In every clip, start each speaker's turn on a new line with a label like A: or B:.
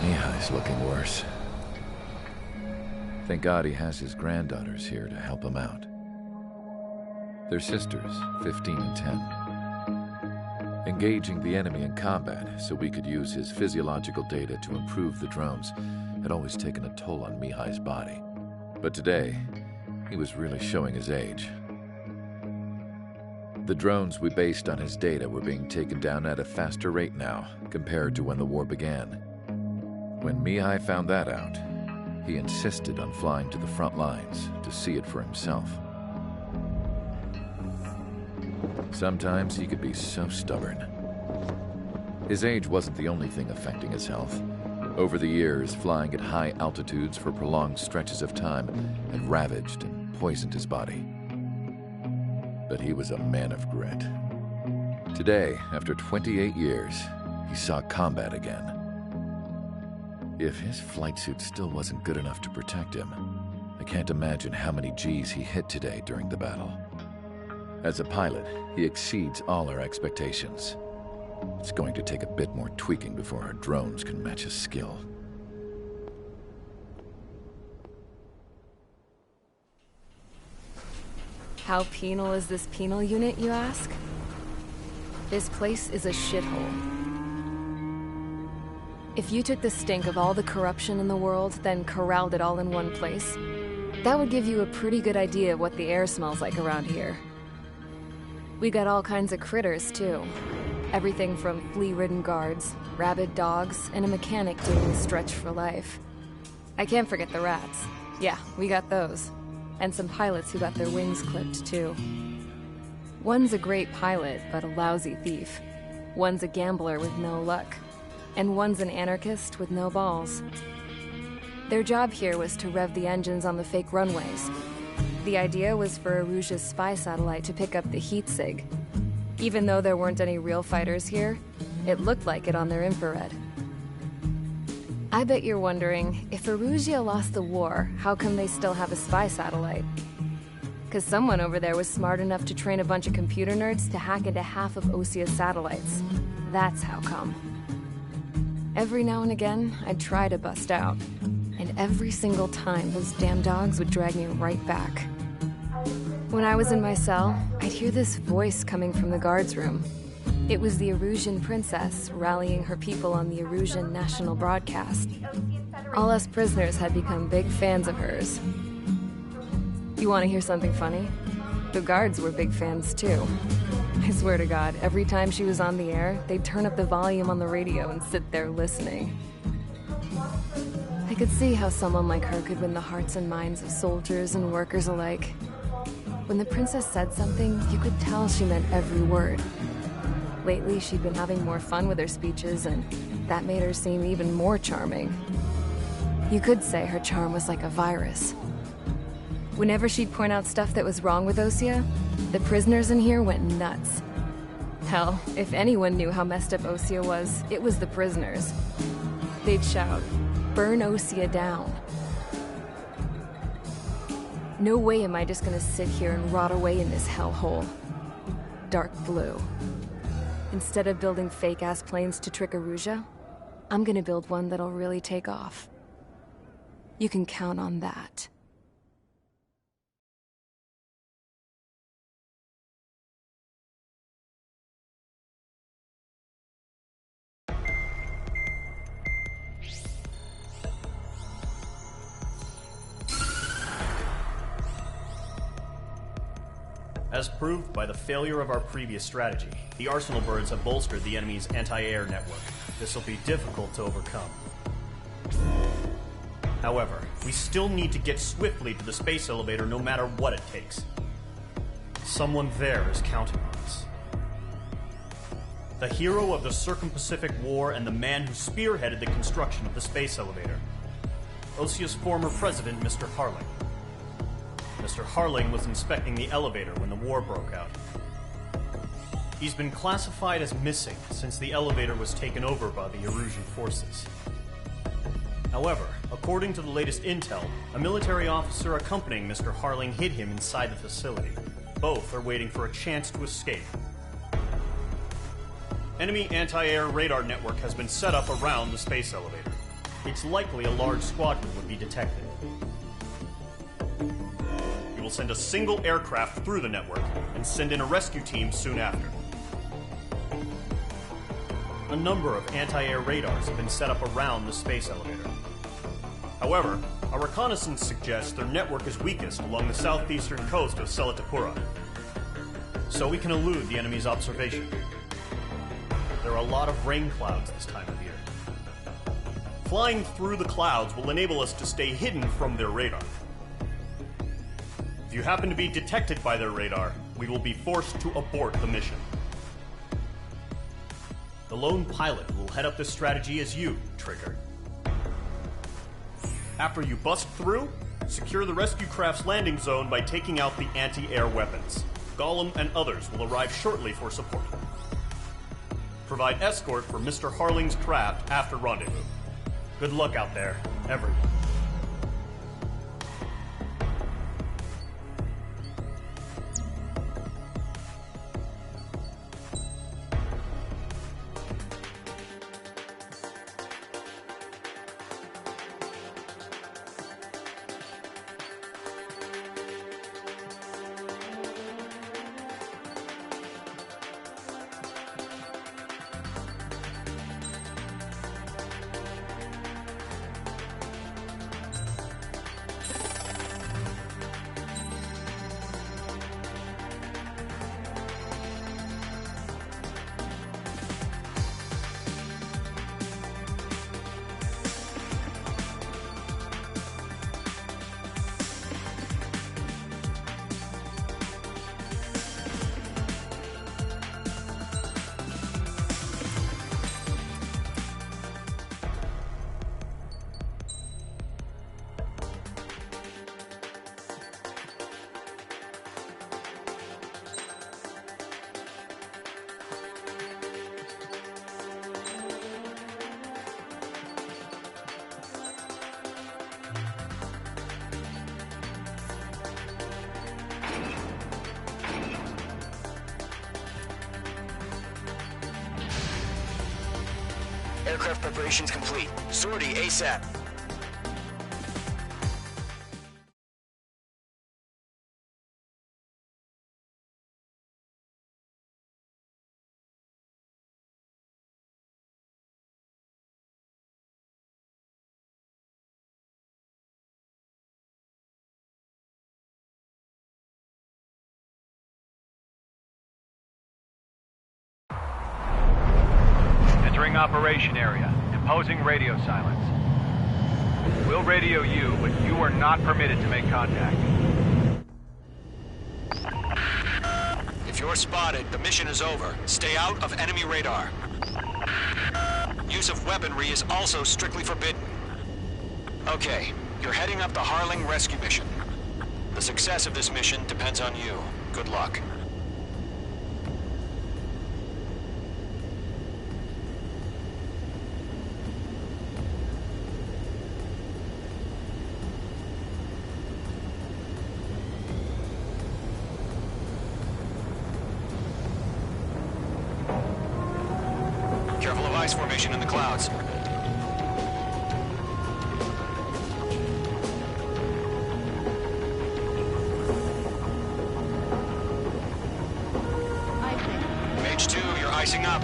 A: Mihai's looking worse. Thank God he has his granddaughters here to help him out. They're sisters, 15 and 10. Engaging the enemy in combat so we could use his physiological data to improve the drones had always taken a toll on Mihai's body. But today, he was really showing his age. The drones we based on his data were being taken down at a faster rate now compared to when the war began. When Mihai found that out, he insisted on flying to the front lines to see it for himself. Sometimes he could be so stubborn. His age wasn't the only thing affecting his health. Over the years, flying at high altitudes for prolonged stretches of time had ravaged and poisoned his body. But he was a man of grit. Today, after 28 years, he saw combat again. If his flight suit still wasn't good enough to protect him, I can't imagine how many Gs he hit today during the battle. As a pilot, he exceeds all our expectations. It's going to take a bit more tweaking before our drones can match his skill.
B: How penal is this penal unit, you ask? This place is a shithole. If you took the stink of all the corruption in the world, then corralled it all in one place, that would give you a pretty good idea of what the air smells like around here. We got all kinds of critters, too. Everything from flea-ridden guards, rabid dogs, and a mechanic doing a stretch for life. I can't forget the rats. Yeah, we got those. And some pilots who got their wings clipped, too. One's a great pilot, but a lousy thief. One's a gambler with no luck. And one's an anarchist with no balls. Their job here was to rev the engines on the fake runways. The idea was for Erusia's spy satellite to pick up the heat sig. Even though there weren't any real fighters here, it looked like it on their infrared. I bet you're wondering, if Erusia lost the war, how come they still have a spy satellite? Because someone over there was smart enough to train a bunch of computer nerds to hack into half of Osia's satellites. That's how come. Every now and again, I'd try to bust out. And every single time, those damn dogs would drag me right back. When I was in my cell, I'd hear this voice coming from the guards room. It was the Erusian princess rallying her people on the Erusian national broadcast. All us prisoners had become big fans of hers. You want to hear something funny? The guards were big fans too. I swear to God, every time she was on the air, they'd turn up the volume on the radio and sit there listening. I could see how someone like her could win the hearts and minds of soldiers and workers alike. When the princess said something, you could tell she meant every word. Lately, she'd been having more fun with her speeches, and that made her seem even more charming. You could say her charm was like a virus. Whenever she'd point out stuff that was wrong with Osia, the prisoners in here went nuts. Hell, if anyone knew how messed up Osia was, it was the prisoners. They'd shout, "Burn Osia down." No way am I just gonna sit here and rot away in this hellhole. Dark blue. Instead of building fake-ass planes to trick Erusia, I'm gonna build one that'll really take off. You can count on that.
C: As proved by the failure of our previous strategy, the Arsenal birds have bolstered the enemy's anti-air network. This will be difficult to overcome. However, we still need to get swiftly to the space elevator no matter what it takes. Someone there is counting on us. The hero of the Circum-Pacific War and the man who spearheaded the construction of the space elevator. Osia's former president, Mr. Harling. Mr. Harling was inspecting the elevator when the war broke out. He's been classified as missing since the elevator was taken over by the Erusian forces. However, according to the latest intel, a military officer accompanying Mr. Harling hid him inside the facility. Both are waiting for a chance to escape. Enemy anti-air radar network has been set up around the space elevator. it's likely a large squadron would be detected. We will send a single aircraft through the network and send in a rescue team soon after. A number of anti-air radars have been set up around the space elevator. However, our reconnaissance suggests their network is weakest along the southeastern coast of Selatapura, so we can elude the enemy's observation. There are a lot of rain clouds this time of year. Flying through the clouds will enable us to stay hidden from their radar. If you happen to be detected by their radar, we will be forced to abort the mission. The lone pilot who will head up this strategy is you, Trigger. After you bust through, secure the rescue craft's landing zone by taking out the anti-air weapons. Gollum and others will arrive shortly for support. Provide escort for Mr. Harling's craft after rendezvous. Good luck out there, everyone.
D: Aircraft preparations complete. Sortie ASAP.
E: Entering operation area. Imposing radio silence. We'll radio you, but you are not permitted to make contact.
D: If you're spotted, the mission is over. Stay out of enemy radar. Use of weaponry is also strictly forbidden. Okay, you're heading up the Harling rescue mission. The success of this mission depends on you. Good luck. Careful of ice formation in the clouds. Mage 2, you're icing up.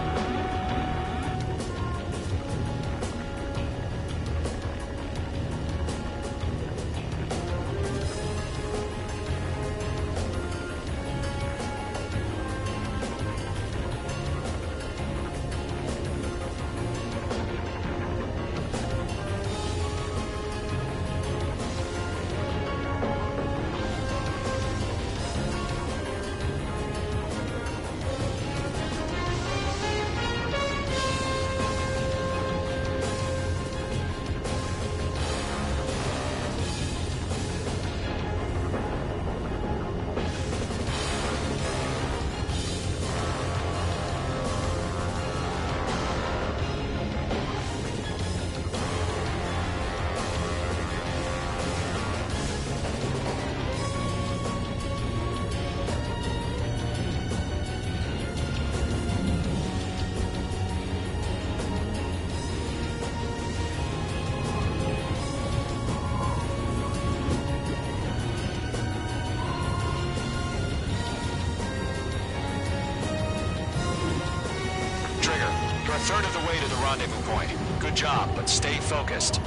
D: third of the way to the rendezvous point. Good job, but stay focused.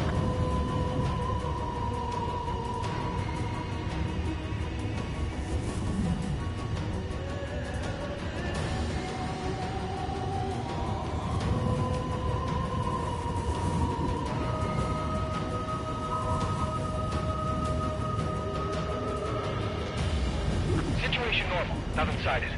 E: Situation normal. Nothing sighted.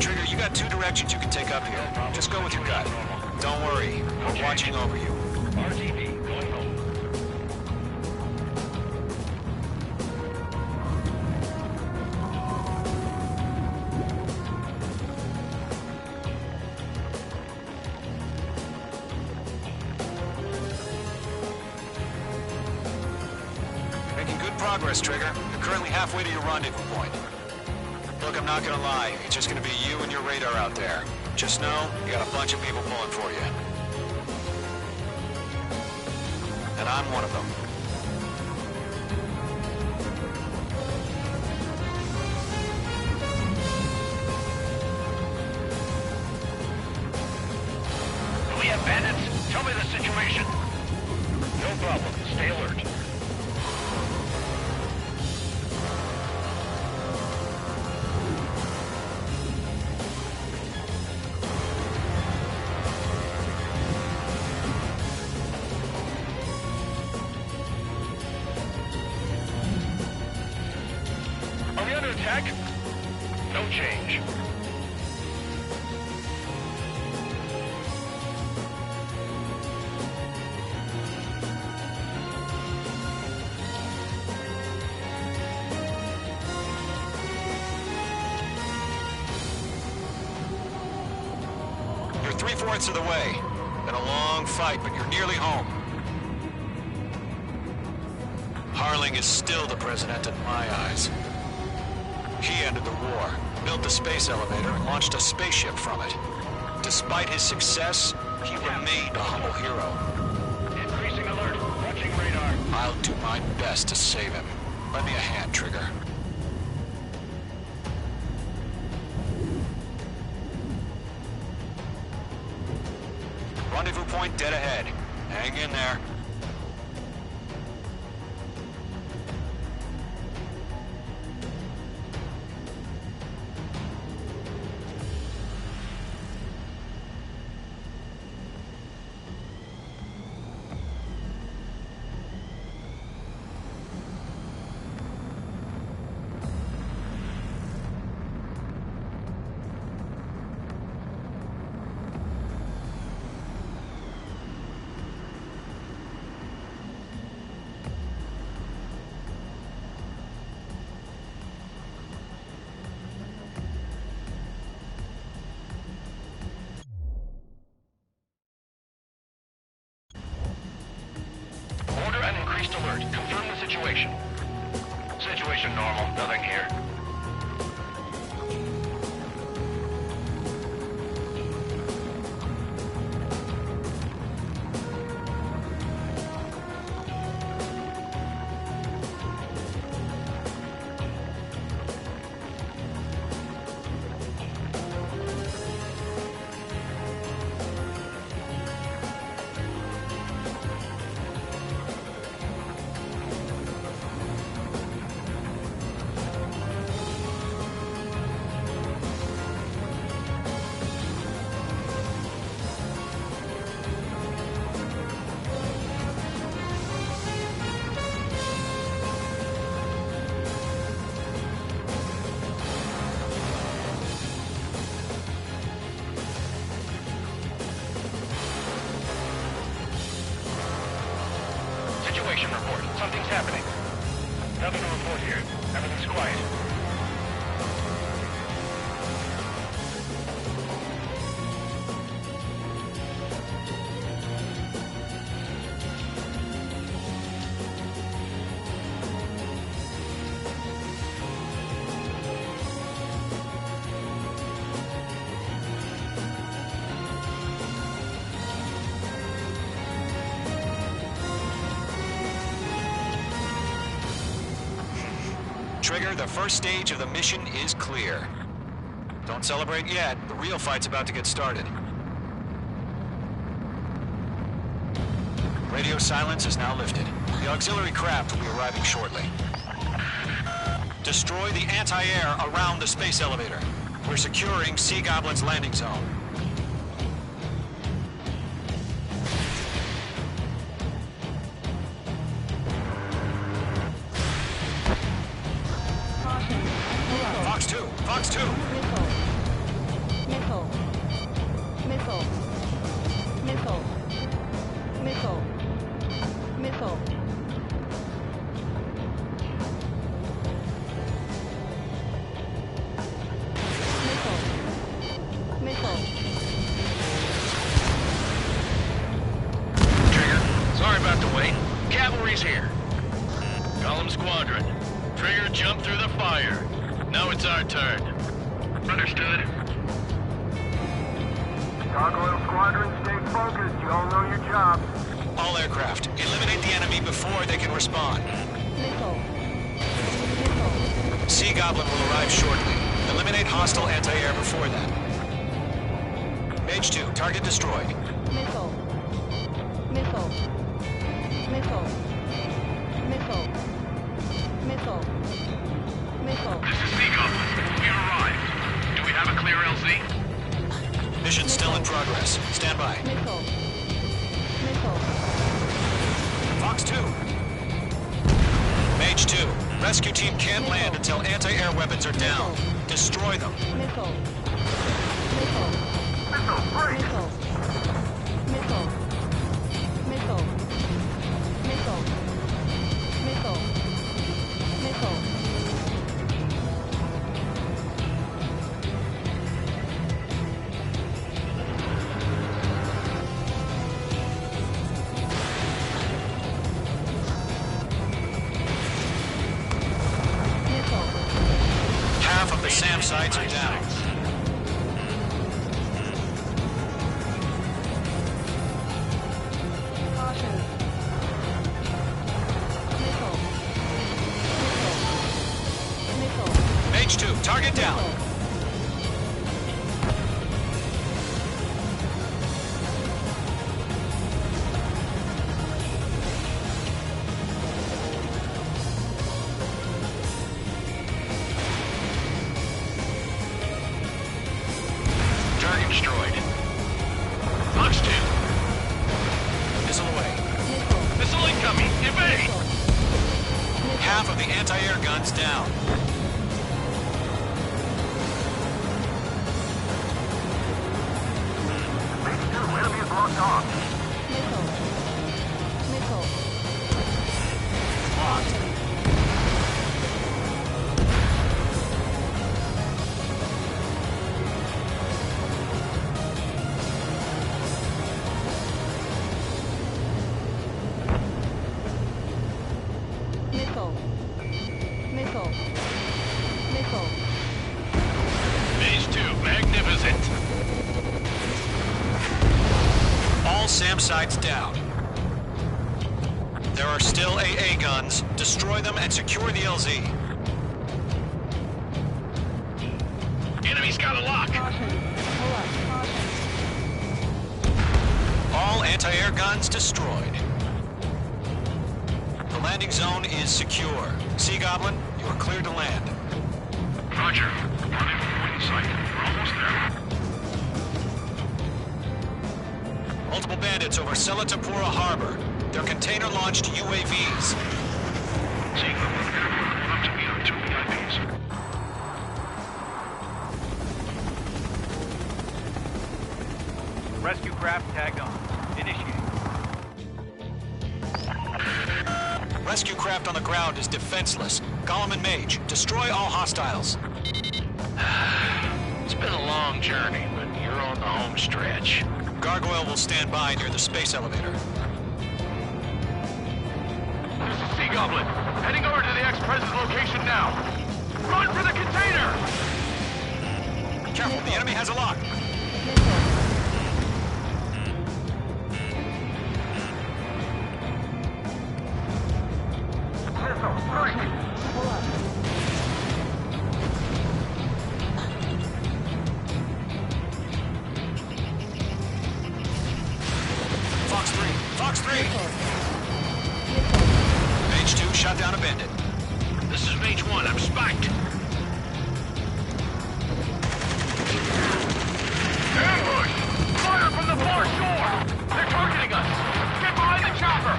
D: Trigger, you got two directions you can take up here. Just go with your gut. Don't worry, we're watching over you.
E: RTB, going home.
D: Making good progress, Trigger. You're currently halfway to your rendezvous point. Look, I'm not gonna lie. It's just gonna be you and your radar out there. Just know, you got a bunch of people pulling for you. And I'm one of them.
E: Do we have bandits? Tell me the situation. No problem. Stay alert. Are we under attack? No change.
D: You're 3/4 of the way. Been a long fight, but you're nearly home. Harling is still the president in my eyes. He ended the war, built the space elevator, and launched a spaceship from it. Despite his success, he remained a humble hero.
E: Increasing alert. Watching radar.
D: I'll do my best to save him. Lend me a hand, Trigger. Rendezvous point dead ahead. Hang in there.
E: Order an increased alert. Confirm the situation. Situation normal. Nothing here. situation report. Something's happening. Nothing to report here. Everything's quiet.
D: Trigger, the first stage of the mission is clear. Don't celebrate yet. The real fight's about to get started. Radio silence is now lifted. The auxiliary craft will be arriving shortly. Destroy the anti-air around the space elevator. We're securing Sea Goblin's landing zone. Fox 2! Fox 2!
F: Missile. Missile. Missile. Missile. Missile. Missile. Missile.
E: Trigger, sorry about the wait. Cavalry's here. Column Squadron. Trigger jumped through the fire. Now it's our turn. Understood.
G: Gargoyle Squadron, stay focused. You all know your job.
D: All aircraft, eliminate the enemy before they can respond.
F: Missile. Missile.
D: Sea Goblin will arrive shortly. Eliminate hostile anti-air before that. Mage 2, target destroyed.
F: Missile. Missile. Missile. Missile. Missile. Missile.
E: This is Sea Goblin. We arrived. Do we have a clear LZ?
D: Mission still in progress. Stand by.
F: Missile. Missile.
D: Fox 2. Mage 2, rescue team can't land until anti-air weapons are down. Destroy them.
F: Missile. Missile.
G: Missile, break!
F: Missile. Missile. Missile. Missile. Missile. Missile.
D: Half of the SAM sites are down.
F: Caution. Missile. Missile. Missile.
D: Mage 2, target down.
E: Target destroyed. Fox 2.
D: Missile away.
F: Missile.
E: Missile incoming. Evade!
D: Half of the anti-air guns down.
G: Mage 2, enemy is locked on.
F: Missile. Missile.
D: Locked.
F: Missile. Missile. Missile.
E: Mage 2, magnificent.
D: All SAM sites down. There are still AA guns. Destroy them and secure the LZ.
E: Enemy's got a lock.
F: Caution. Hold up. Caution.
D: All anti-air guns destroyed. The landing zone is secure. Sea Goblin, you are cleared to land.
E: Roger. Rendezvous in sight. We're almost there.
D: Multiple bandits over Selatapura Harbor. They're container-launched UAVs.
E: Sea Goblin, airport going up to meet our 2 VIPs. Rescue craft tagged on. Initiate.
D: Rescue craft on the ground is defenseless. Gollum and Mage, destroy all hostiles.
E: It's been a long journey, but you're on the home stretch.
D: Gargoyle will stand by near the space elevator.
E: This is Sea Goblin. Heading over to the ex-President's location now. Run for the container!
D: Careful, the enemy has a lock.
G: Missile, strike!
F: Pull up.
D: Fox 3, Fox 3! Mage 2 shot down a bandit.
E: This is Mage 1. I'm spiked. Ambush! Fire from the far shore! They're targeting us! Get behind the chopper!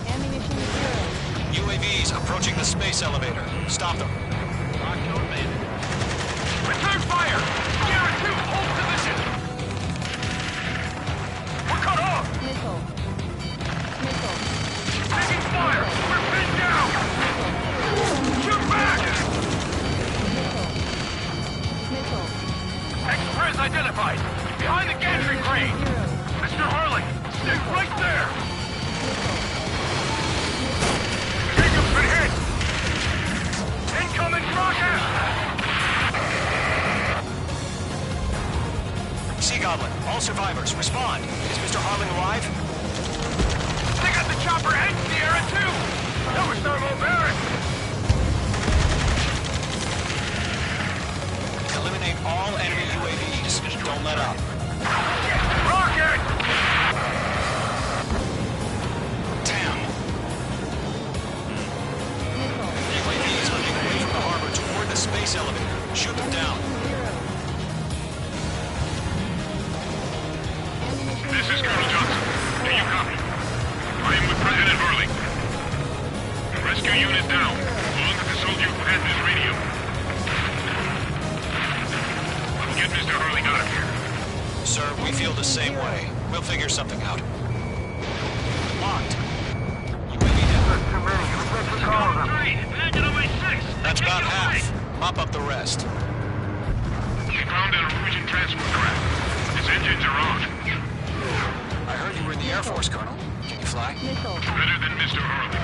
F: Ammunition 0.
D: UAVs approaching the space elevator. Stop them.
E: Return fire! Sierra 2, hold position! We're cut off!
F: Missile. Missile.
E: Taking fire! We're pinned down! Shoot back!
F: Missile.
E: Ex-Prez identified! Behind the gantry crane!
F: 0.
E: Mr. Harley, stay right there! Jacob's been hit! Incoming rocket!
D: Sea Goblin, all survivors, respond. Is Mr. Harling alive?
E: They got the chopper and Sierra too! That was thermobaric!
D: Eliminate all enemy UAVs. Don't let up.
E: Rocket!
D: Tam. UAVs moving away from the harbor toward the space elevator. Shoot them down.
E: This is Colonel Johnson. Do you copy? I am with President Harley. Rescue unit down. Long as the soldier who has this radio. We'll get Mr. Harley out of here.
D: Sir, we feel the same way. We'll figure something out. Locked. UAV down.
G: That's too many. We got to call them.
E: Imagine on my 6.
D: That's about half. Mop up the rest.
E: We found a Norwegian transport craft. Its engines are on.
D: I heard you were in the Air Force, Colonel. Can you fly?
F: Missile.
E: Better than Mr. Harley.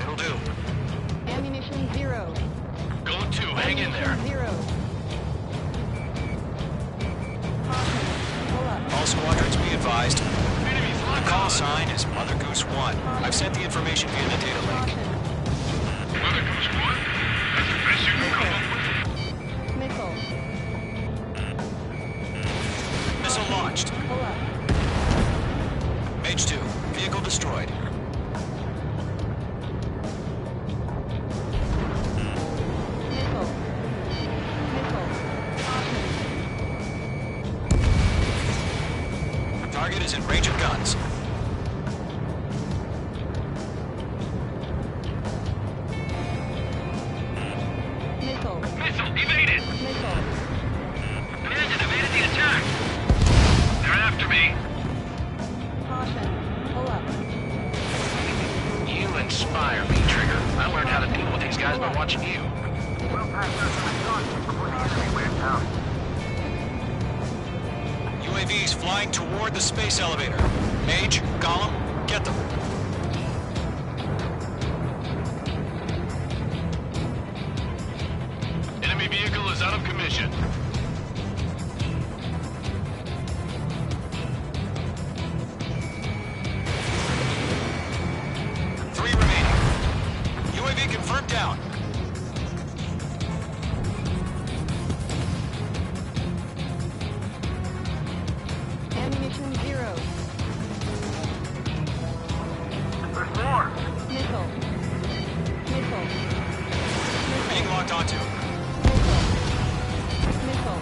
D: It'll do.
F: Ammunition 0.
E: Go 2, hang in there.
F: 0. Caution. Pull up.
D: All squadrons be advised.
E: Enemies
D: The
E: locked
D: call
E: on.
D: sign is Mother Goose 1. I've sent the information via the data link.
F: Caution.
E: Mother Goose 1? That's the best you can come up with.
F: Missile.
D: Missile launched.
F: Pull up.
D: Mage 2. Vehicle destroyed.
F: Missile. Missile. Caution.
D: Target is in range of guns.
F: Missile.
E: Missile evaded!
F: Missile.
E: Engine evaded the attack! They're after me!
F: Caution. Pull up.
E: You inspire me, Trigger. I learned how to deal with these guys by watching you.
G: We'll pass this to the gun before the enemy wears out.
D: UAVs flying toward the space elevator. Mage, Gollum, get them.
E: Enemy vehicle is out of commission.
D: Three remaining. UAV confirmed down.
F: Ammunition 0.
G: There's more.
F: Missile. Missile.
D: Being locked onto.
F: Missile.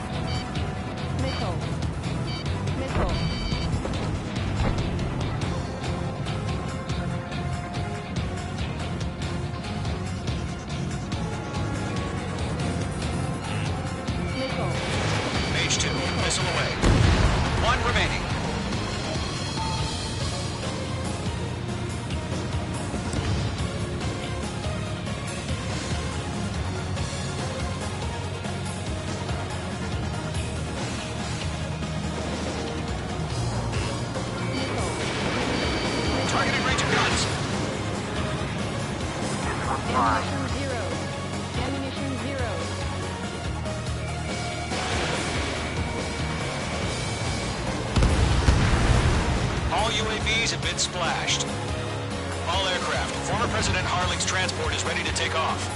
F: Missile. Missile. Missile.
D: Mage 2, missile away. One remaining.
G: Fine.
F: Ammunition zero. Ammunition zero.
D: All UAVs have been splashed. All aircraft, former President Harling's transport is ready to take off.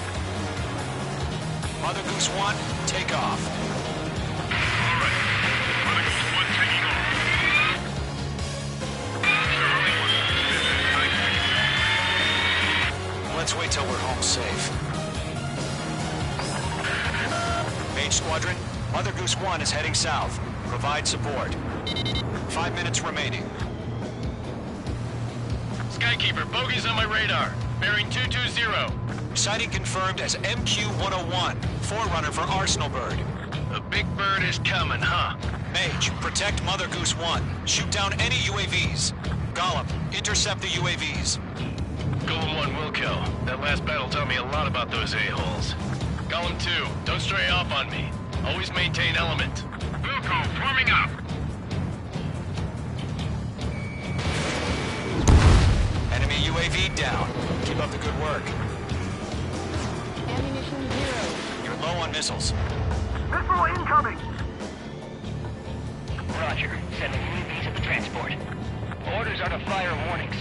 D: Mother Goose 1, take off.
E: All right. Mother Goose 1 taking off. Mr. Harling,
D: Let's wait till we're home safe. Mage Squadron, Mother Goose 1 is heading south. Provide support. 5 minutes remaining.
E: Skykeeper, bogey's on my radar. Bearing 220.
D: Sighting confirmed as MQ-101, forerunner for Arsenal Bird.
E: The big bird is coming, huh?
D: Mage, protect Mother Goose 1. Shoot down any UAVs. Gollum, intercept the UAVs.
E: Golem 1 will kill. That last battle taught me a lot about those a-holes. Golem 2, don't stray off on me. Always maintain element. Wilco, forming up.
D: Enemy UAV down. Keep up the good work.
F: Ammunition zero.
D: You're low on missiles.
G: Missile incoming!
H: Roger. Sending UAVs at the transport. Orders are to fire warnings.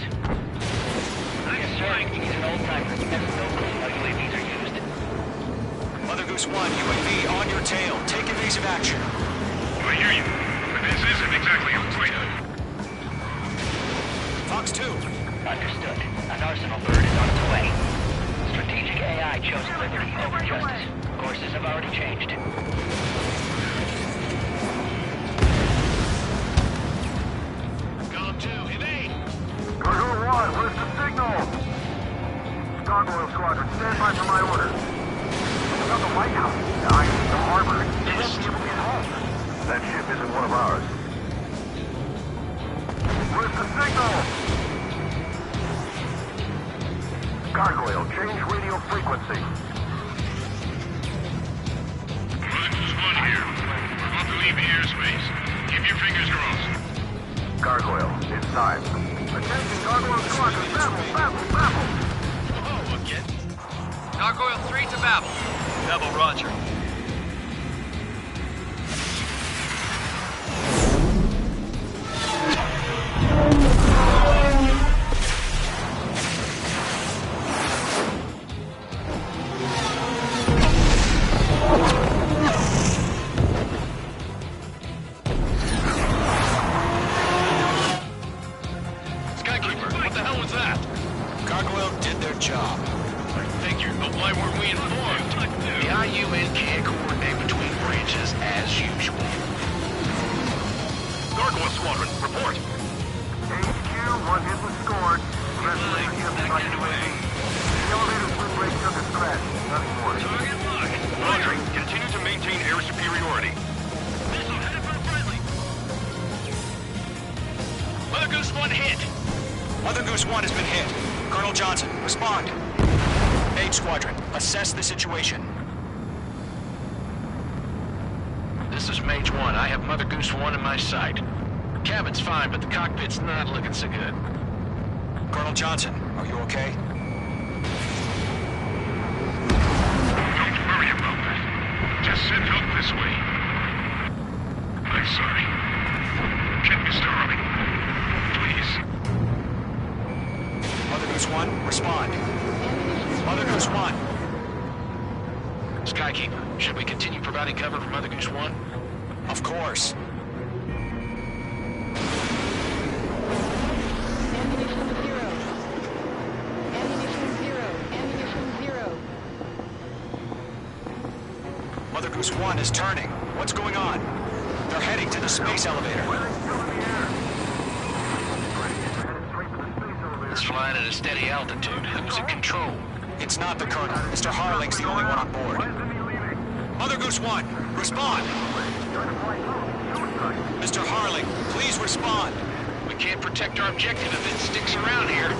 H: Yes, sir. He's an old-timer. He has no clue how UAVs are used.
D: Mother Goose 1, UAV on your tail. Take evasive action.
E: I hear you. But this isn't exactly a playhood.
D: Fox 2.
H: Understood. An Arsenal Bird is on its way. Strategic AI chose liberty over justice. Courses have already changed.
E: Golem 2, evade!
G: Cargo 1, where's the signal? Gargoyle Squadron, stand by for my orders. About the White House. I need the harbor. You won't be able to get home. That ship isn't one of ours. Where's the signal? Gargoyle, change radio frequency.
E: Mother Goose 1 here. We're about to leave the airspace. Keep your fingers crossed.
G: Gargoyle, inside. Attention, Gargoyle Squadron, babble!
E: Oh, again? Gargoyle 3 to Babel. Babel, roger. Skykeeper, what the hell was that?
D: Gargoyle did their job.
E: I figured, but why weren't we informed?
I: The IUN can't coordinate between branches as usual.
E: Gargoyle Squadron, report.
G: HQ, one hit was scored. Congratulations, you have sighted UAV. The elevator swim brake took a crash. Nothing more.
E: Target locked. Roger. Continue to maintain air superiority. Missile headed for friendly. Mother Goose 1 hit.
D: Mother Goose 1 has been hit. Colonel Johnson, respond. Mage Squadron, assess the situation.
I: This is Mage 1. I have Mother Goose 1 in my sight. Cabin's fine, but the cockpit's not looking so good.
D: Colonel Johnson, are you okay?
E: Don't worry about that. Just send help this way. I'm sorry. Get Mr. Harling. Please.
D: Mother Goose 1, respond. Mother Goose 1.
I: Skykeeper, should we continue providing cover for Mother Goose 1?
D: Of course.
F: Ammunition zero. Ammunition zero. Ammunition zero.
D: Mother Goose 1 is turning. What's going on? They're heading to the space elevator.
I: It's flying at a steady altitude. Who's in control?
D: It's not the Colonel. Mr. Harling's the only one on board. Mother Goose 1, respond! Mr. Harling, please respond.
I: We can't protect our objective if it sticks around here.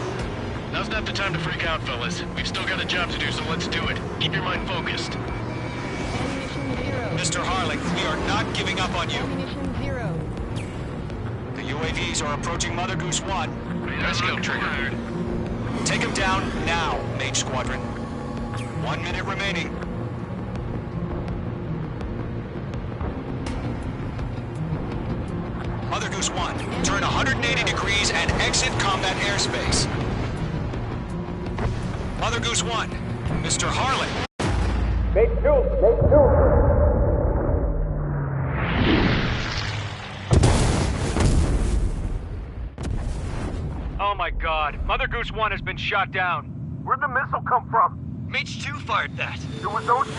E: Now's not the time to freak out, fellas. We've still got a job to do, so let's do it. Keep your mind focused.
F: Ammunition zero.
D: Mr. Harling, we are not giving up on you.
F: Ammunition zero.
D: The UAVs are approaching Mother Goose 1.
I: Let's go, Trigger.
D: Take him down now, Mage Squadron. 1 minute remaining. Mother Goose 1, turn 180 degrees and exit combat airspace. Mother Goose 1, Mr. Harlan.
G: Make two.
E: Oh my god, Mother Goose 1 has been shot down.
G: Where'd the missile come from?
H: Mage 2 fired that.
G: It was Ocean.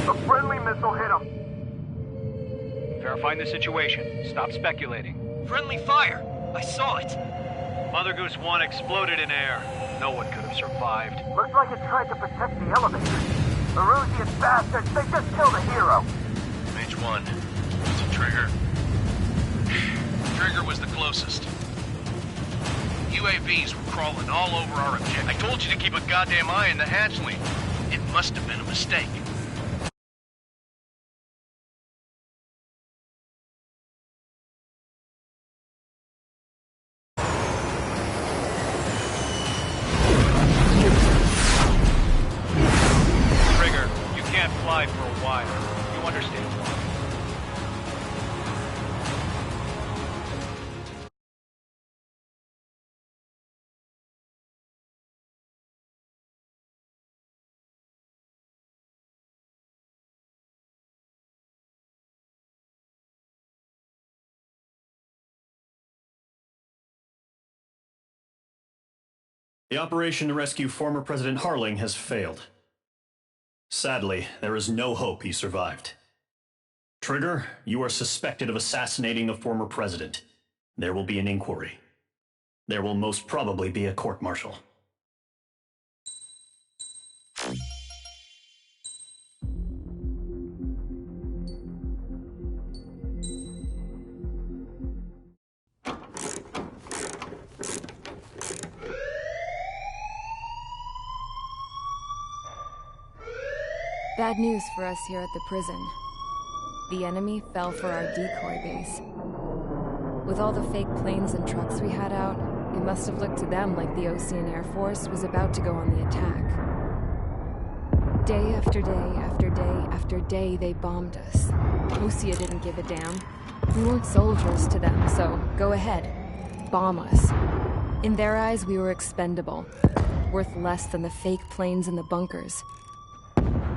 G: A friendly missile hit him.
E: Verifying the situation. Stop speculating.
H: Friendly fire. I saw it.
E: Mother Goose 1 exploded in air. No one could have survived.
G: Looks like it tried to protect the elevator. The Erusian bastards, they just killed a hero.
I: Mage 1. It's a Trigger. Trigger was the closest. UAVs were crawling all over our objective. I told you to keep a goddamn eye on the hatchling. It must have been a mistake.
E: Trigger, you can't fly for a while. You understand why.
C: The operation to rescue former President Harling has failed. Sadly, there is no hope he survived. Trigger, you are suspected of assassinating the former president. There will be an inquiry. There will most probably be a court-martial.
B: Bad news for us here at the prison. The enemy fell for our decoy base. With all the fake planes and trucks we had out, it must have looked to them like the Osean Air Force was about to go on the attack. Day after day after day after day, they bombed us. Osea didn't give a damn. We weren't soldiers to them, so go ahead. Bomb us. In their eyes, we were expendable. Worth less than the fake planes in the bunkers.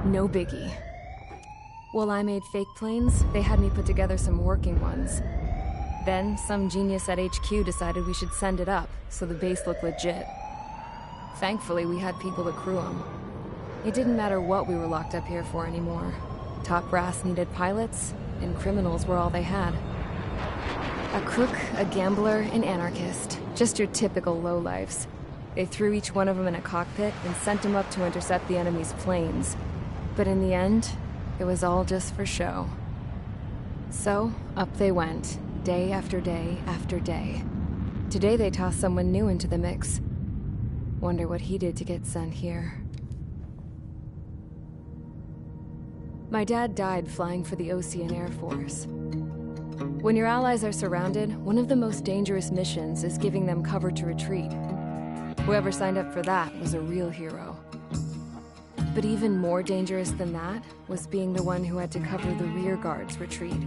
B: No biggie. While I made fake planes, they had me put together some working ones. Then, some genius at HQ decided we should send it up, so the base looked legit. Thankfully, we had people to crew them. It didn't matter what we were locked up here for anymore. Top brass needed pilots, and criminals were all they had. A crook, a gambler, an anarchist. Just your typical lowlifes. They threw each one of them in a cockpit and sent them up to intercept the enemy's planes. But in the end, it was all just for show. So, up they went, day after day after day. Today they tossed someone new into the mix. Wonder what he did to get sent here. My dad died flying for the Osean Air Force. When your allies are surrounded, one of the most dangerous missions is giving them cover to retreat. Whoever signed up for that was a real hero. But even more dangerous than that was being the one who had to cover the rear guard's retreat.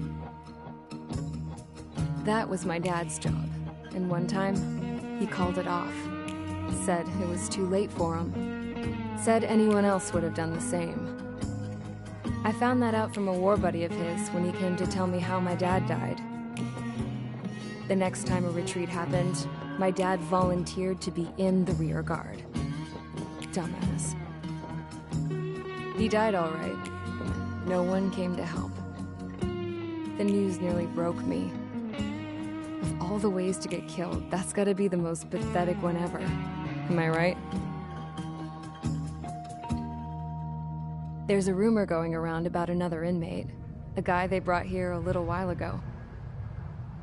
B: That was my dad's job, and one time, he called it off. Said it was too late for him. Said anyone else would have done the same. I found that out from a war buddy of his when he came to tell me how my dad died. The next time a retreat happened, my dad volunteered to be in the rear guard. Dumbass. He died all right. No one came to help. The news nearly broke me. Of all the ways to get killed, that's gotta be the most pathetic one ever. Am I right? There's a rumor going around about another inmate. A guy they brought here a little while ago.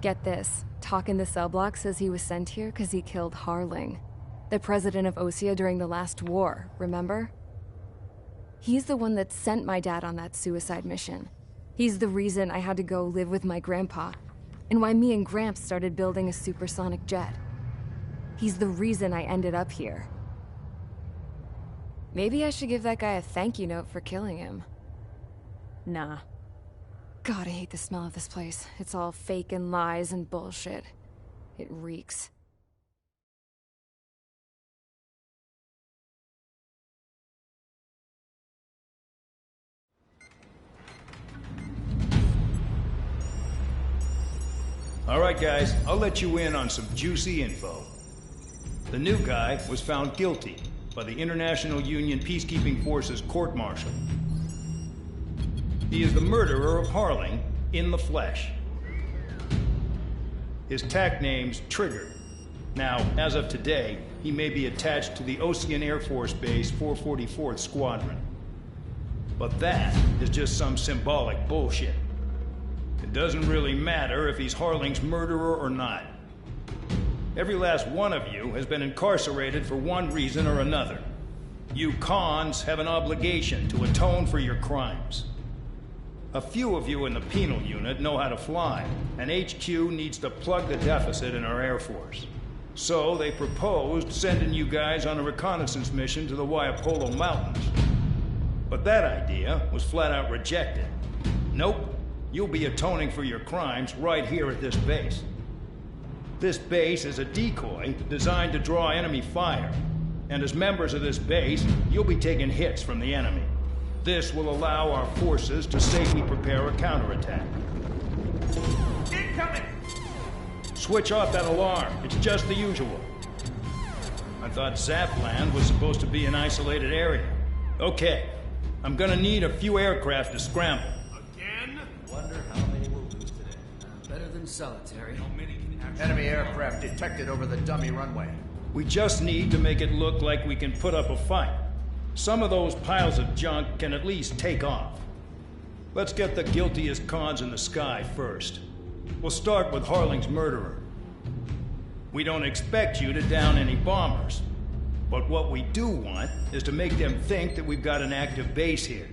B: Get this, talk in the cell block says he was sent here because he killed Harling, the president of Osea during the last war, remember? He's the one that sent my dad on that suicide mission. He's the reason I had to go live with my grandpa, and why me and Gramps started building a supersonic jet. He's the reason I ended up here. Maybe I should give that guy a thank you note for killing him. Nah. God, I hate the smell of this place. It's all fake and lies and bullshit. It reeks.
J: All right, guys, I'll let you in on some juicy info. The new guy was found guilty by the International Union Peacekeeping Forces court-martial. He is the murderer of Harling in the flesh. His tack name's Trigger. Now, as of today, he may be attached to the Ocean Air Force Base 444th Squadron. But that is just some symbolic bullshit. It doesn't really matter if he's Harling's murderer or not. Every last one of you has been incarcerated for one reason or another. You cons have an obligation to atone for your crimes. A few of you in the penal unit know how to fly, and HQ needs to plug the deficit in our Air Force. So they proposed sending you guys on a reconnaissance mission to the Waiapolo Mountains. But that idea was flat out rejected. Nope. You'll be atoning for your crimes right here at this base. This base is a decoy designed to draw enemy fire. And as members of this base, you'll be taking hits from the enemy. This will allow our forces to safely prepare a counterattack.
G: Incoming!
J: Switch off that alarm. It's just the usual. I thought Zapland was supposed to be an isolated area. Okay. I'm gonna need a few aircraft to scramble.
K: Wonder how many we'll lose today. Better than solitary. Enemy aircraft detected over the dummy runway.
J: We just need to make it look like we can put up a fight. Some of those piles of junk can at least take off. Let's get the guiltiest cons in the sky first. We'll start with Harling's murderer. We don't expect you to down any bombers. But what we do want is to make them think that we've got an active base here.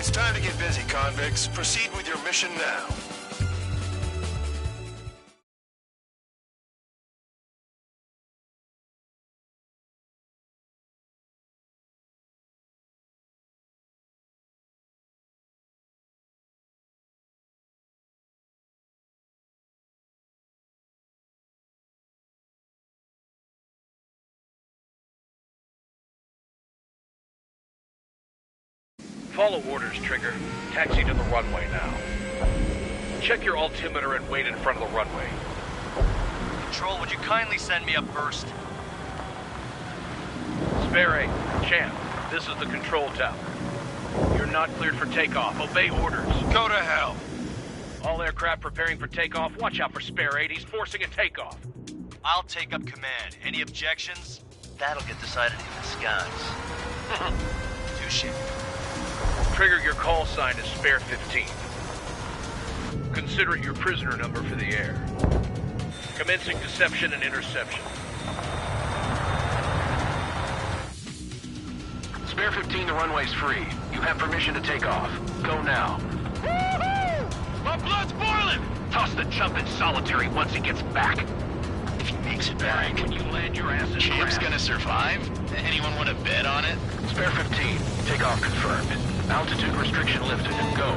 L: It's time to get busy, convicts. Proceed with your mission now.
E: Follow orders, Trigger. Taxi to the runway now. Check your altimeter and wait in front of the runway.
H: Control, would you kindly send me up first?
E: Spare 8, Champ, this is the control tower. You're not cleared for takeoff. Obey orders.
L: Go to hell.
E: All aircraft preparing for takeoff. Watch out for Spare 8. He's forcing a takeoff.
H: I'll take up command. Any objections? That'll get decided in the skies. Touche.
E: Trigger, your call sign is Spare 15. Consider it your prisoner number for the air. Commencing deception and interception.
I: Spare 15, the runway's free. You have permission to take off. Go now.
E: Woohoo! My blood's boiling!
I: Toss the chump in solitary once he gets back.
H: If he makes it back,
I: When you land your ass in
H: Champ's
I: grass.
H: gonna survive? Anyone want to bet on it?
I: Spare 15, takeoff confirmed. Altitude restriction lifted. Go.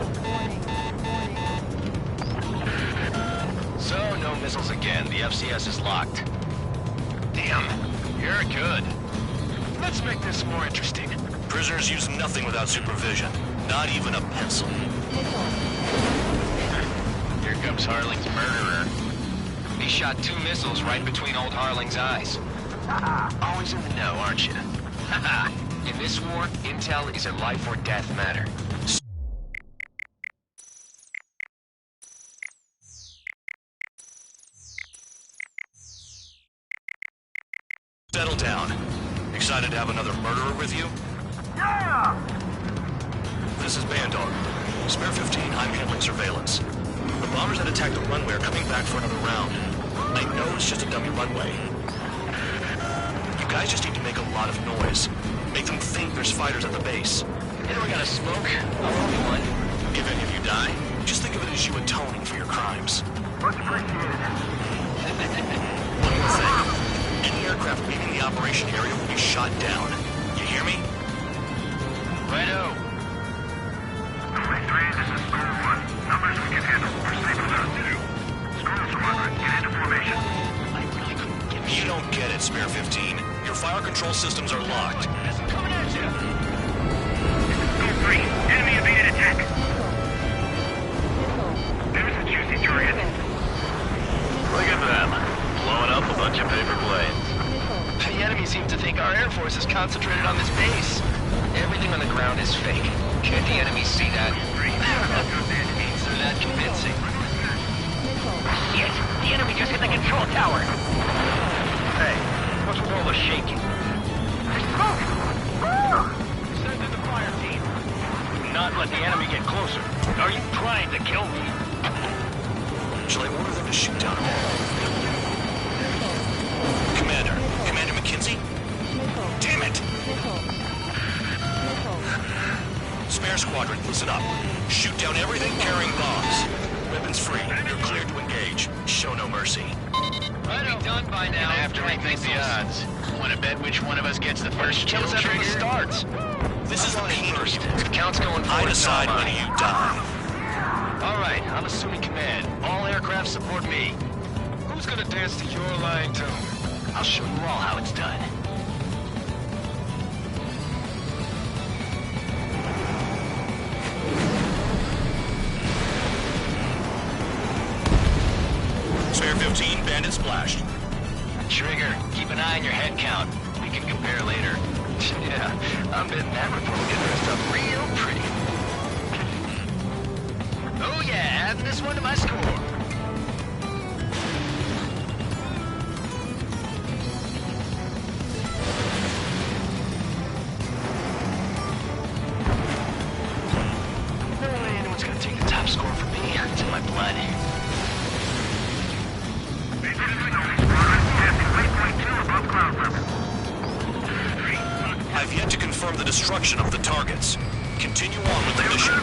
H: So, no missiles again. The FCS is locked. Damn, you're good. Let's make this more interesting. Prisoners use nothing without supervision. Not even a pencil. Here comes Harling's murderer. He shot 2 missiles right between old Harling's eyes. Always in the know, aren't you? In this war, intel is a life or death matter. Settle down. Excited to have another murderer with you?
G: Yeah!
H: This is Bandog. Spare 15, I'm handling surveillance. The bombers that attacked the runway are coming back for another round. I know it's just a dummy runway. You guys just need to make a lot of noise. Make them think there's fighters at the base. Anyone got a smoke? I'll roll you one. If any of you die, just think of it as you atoning for your crimes.
G: Much appreciated.
H: One more thing. Any aircraft leaving the operation area will be shot down. You hear me? Righto.
G: 23, this is School 1. Numbers we can handle. Proceed without 2. School Squadron, get into formation.
H: I really couldn't get You don't get it, Spare 15. Your fire control systems are locked. Coming at you!
G: School 3, enemy evaded attack. There's a juicy target.
I: Look at them. Blowing up a bunch of paper planes.
H: The enemy seems to think our Air Force is concentrated on this base. Everything on the ground is fake. Can't the enemy see that? So that convincing.
I: Shit! The enemy just hit the control tower! Hey, what's with all the shaking?
G: There's smoke!
I: Send in the fire team. Do not let the enemy get closer. Are you trying to kill me?
H: Shall I order them to shoot down all? Commander McKenzie? Damn it! Spare squadron, listen up. Shoot down everything carrying bombs. Weapons free. You're cleared to engage. Show no mercy. Right, done by now.
I: After we think the odds. Want to bet which one of us gets the first kill trigger?
H: Starts. This is the first. Counts going forward. I decide when you die. All right, I'm assuming command. All aircraft support me. Who's gonna dance to your line tune? I'll show you all how it's done. Spare 15, bandit splashed. Trigger, keep an eye on your head count. We can compare later. Yeah, I'm betting that report will get dressed up real pretty. Oh yeah, adding this one to my score. No way anyone's gonna take the top score from me. It's in my blood. I've yet to confirm the destruction destruction of the targets. Continue on with the mission.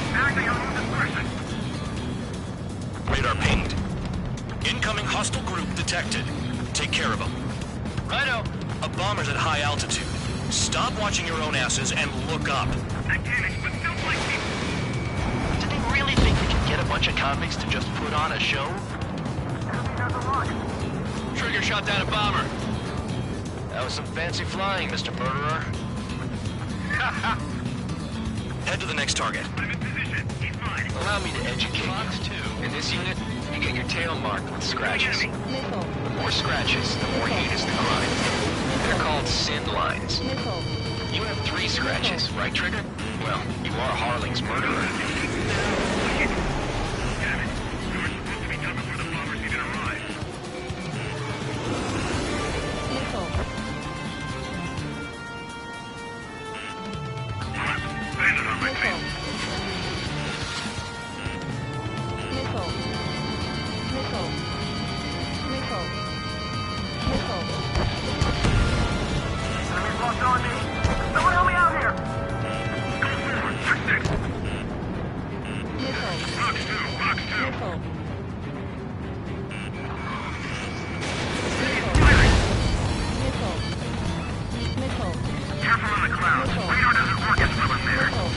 H: Radar pinged. Incoming hostile group detected. Take care of them.
I: Righto.
H: A bomber's at high altitude. Stop watching your own asses and look up.
I: Do they really think they can get a bunch of convicts to just put on a show? Trigger shot down a bomber. That was some fancy flying, Mr. Murderer.
H: Head to the next target.
I: I'm in position. He's mine. Allow me to educate you. In this unit, you get your tail marked with scratches.
F: Missile.
I: The more scratches, the more heinous the crime. They're called sin lines.
F: Missile.
I: You have 3 scratches, right, Trigger? Well, you are Harling's murderer.
G: Damn it. We were supposed to be done before the bombers even arrived.
F: Missile.
G: Bandit on my tail.
F: Missile. Missile. Missile. Missile.
G: Enemy's locked on me. Someone help me out here. Go forward. Check this.
F: Missile.
G: Box 2. Box 2.
F: Missile. Missile. Missile.
G: Careful on the clouds.
F: Missile.
G: Radar doesn't work if someone's there.
F: Missile.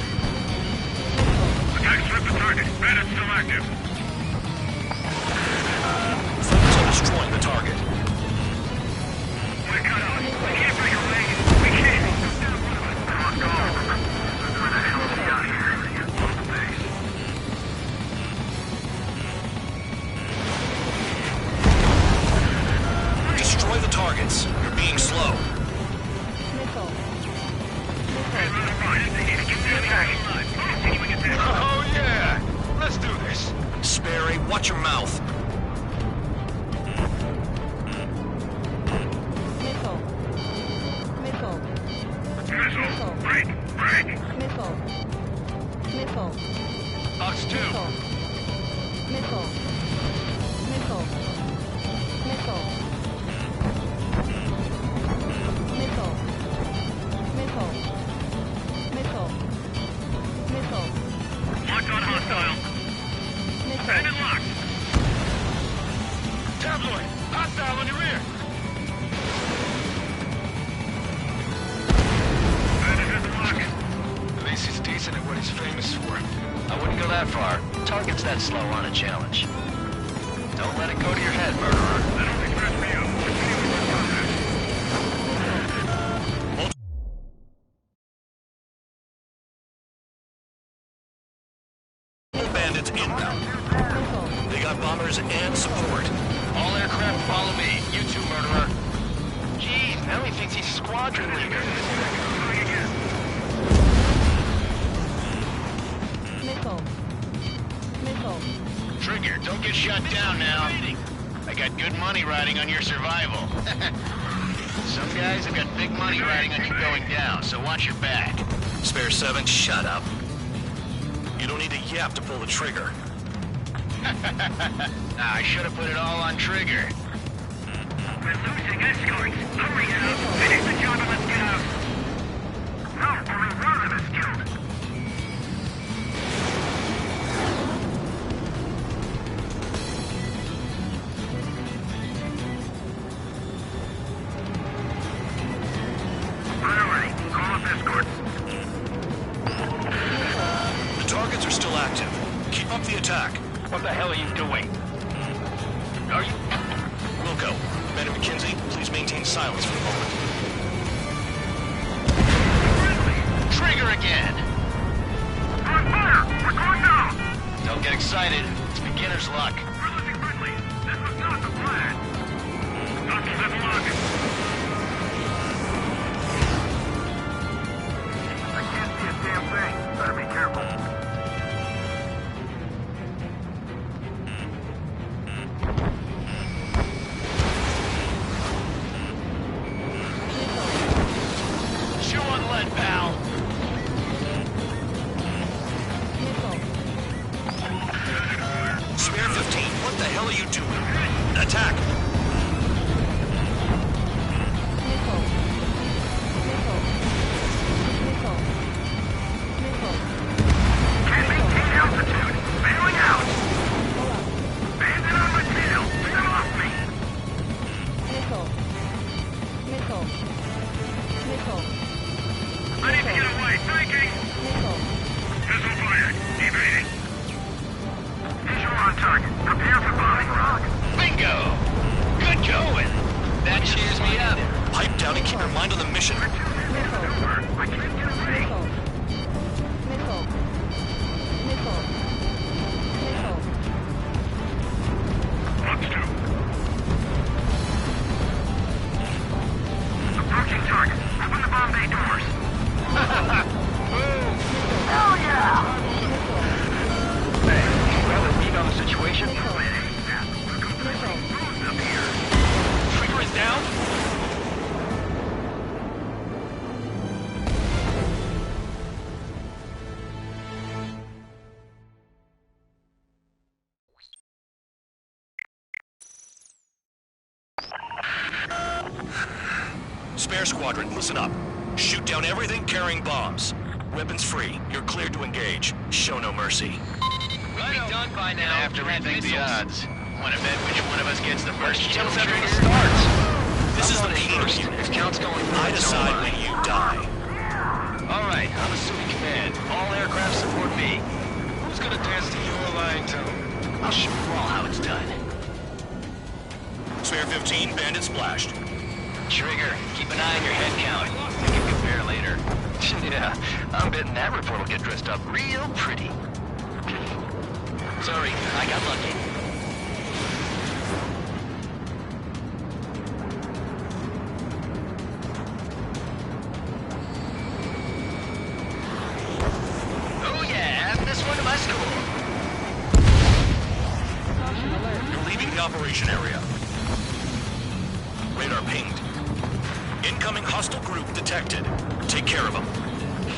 G: Attack stripped the target. Bandit's still active.
H: Focus on destroying the target.
G: We're cut off. We can't break away. We can't. Come on, go. Where the hell is he out here? Local base.
H: Destroy the targets. You're being slow.
F: Missile.
I: Oh, yeah! Let's do this.
H: Sperry, watch your mouth.
F: Missile. Missile.
G: Missile. Break. Break.
F: Missile. Missile.
I: Box 2.
F: Missile. Missile. Missile. Missile. Missile. Missile. Missile. Missile.
G: Locked on hostile.
F: Missile.
G: Bandit locked.
I: Tabloid! Hostile on your rear!
G: Bandit has the lock.
I: At least he's decent at what he's famous for. I wouldn't go that far. Target's that slow on a challenge. Don't let it go to your head, murderer.
G: I don't think that's for you. Continue with your process.
H: Bandits inbound.
F: Missile.
H: They got bombers and support.
I: All aircraft follow me. You too, murderer. Jeez, now he thinks he's squadron leader.
F: Missile. Missile.
I: Trigger, don't get shut down now. I got good money riding on your survival. Some guys have got big money riding on you going down, so watch your back.
H: Spare 7, shut up. You don't need a yap to pull the trigger.
I: I should have put it all on Trigger.
G: We're losing escorts. Hurry up. Finish the job and let's get out. No, only one of them is killed. Priority. Call up escorts.
H: The targets are still active. Keep up the attack.
I: What the hell are you doing? Are you...
H: Wilco, Ben and McKenzie, please maintain silence for the moment.
I: Trigger again!
G: On fire! We're going down!
I: Don't get excited. It's beginner's luck.
G: We're losing quickly. This was not the plan. Hostiles have a lock. I can't see a damn thing. Better be careful.
I: Chew on lead, pal.
F: Missile.
H: Spare 15, what the hell are you doing? Attack!
F: Missile. Missile. Missile.
H: Spare squadron, listen up. Shoot down everything carrying bombs. Weapons free. You're cleared to engage. Show no mercy.
I: We'll be done by now. And after we think the odds. Want to bet which one of us gets the first kill
H: Tell us after
I: trigger?
H: it starts. This is the
I: first.
H: P unit.
I: Count's going
H: I decide when you die.
I: All right, I'm assuming command. All aircraft support me. Who's gonna dance to your lying tone? I'll show you all how it's done.
H: Spare 15, bandit splashed.
I: Trigger, keep an eye on your head count. We can compare later. Yeah, I'm betting that report will get dressed up real pretty. Sorry, I got lucky. Oh yeah, add this one to my score.
F: Caution alert.
H: You're leaving the operation area. Radar pinged. Incoming hostile group detected. Take care of them.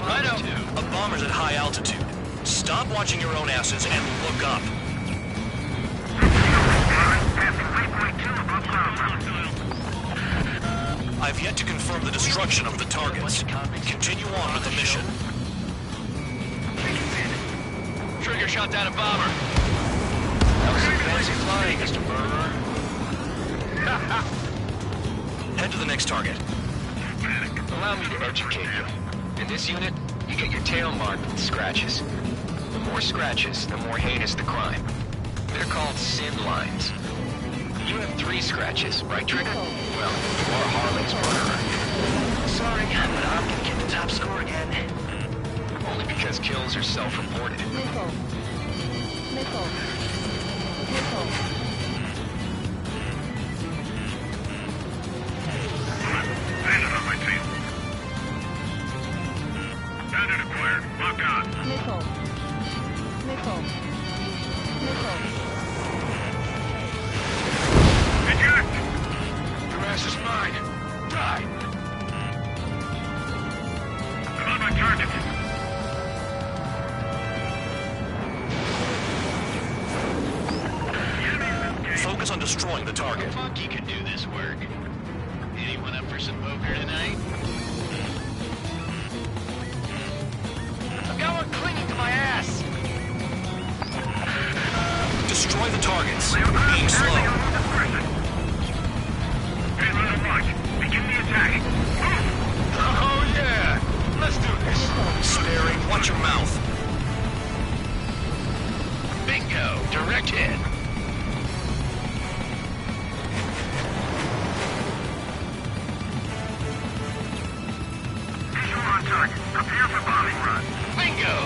I: Righto.
H: A bomber's at high altitude. Stop watching your own asses and look up. I've yet to confirm the destruction of the targets. Continue on with the mission.
I: Trigger shot down a bomber. That was some fancy flying, Mr. Murderer.
H: Head to the next target.
I: Allow me to educate you. In this unit, you get your tail marked with scratches. The more scratches, the more heinous the crime. They're called sin lines. You have 3 scratches, right, Trigger? Well, you are Harling's murderer. Sorry, but I'm gonna get the top score again. Only because kills are self-reported.
F: Nickel. Nickel. Nickel.
G: Bandit on my team. Bandit acquired. Locked on.
F: Nickel. Nickel. Nickel.
G: Eject!
L: Your ass is mine. Die.
G: I'm on my target.
H: Focus on destroying the target.
I: Funky could do this work. Anyone up for some poker tonight? I've got one clinging to my ass.
H: Destroy the targets. Being slow.
G: Hey, let him march. Begin the attack.
I: Oh yeah! Let's do this.
H: Sparing, watch your mouth.
I: Bingo! Direct hit.
G: Visual on target. Prepare for bombing run.
I: Bingo!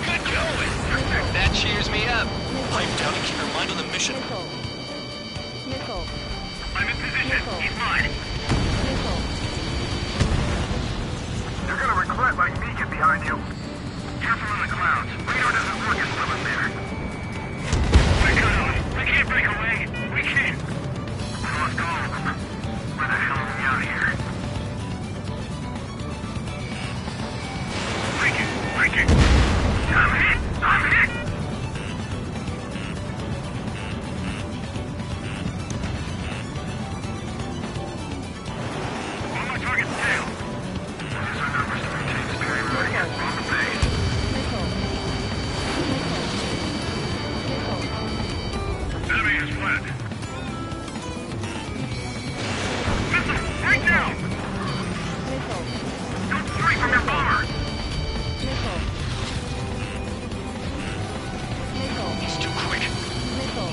I: Good going. That cheers me up.
H: Pipe down and keep your mind on the mission.
F: Nickel. Nickel.
G: I'm in position.
F: Nickel.
G: Keep mine.
F: Nickel.
G: You're gonna regret letting me get behind you. Careful in the clouds. Radar doesn't work as well in there. We're cut off. We can't break away. We can't. We lost all of them. Where the hell are we out here? Break it. Break it. I'm hit. I'm hit. On my target's tail. There's our numbers to maintain this very right against on the base.
F: Nickel. Nickel.
G: Enemy has fled. Missile, right now!
F: Nickel.
G: Don't stray from your bomber!
F: Nickel. Nickel.
I: He's too quick.
F: Nickel.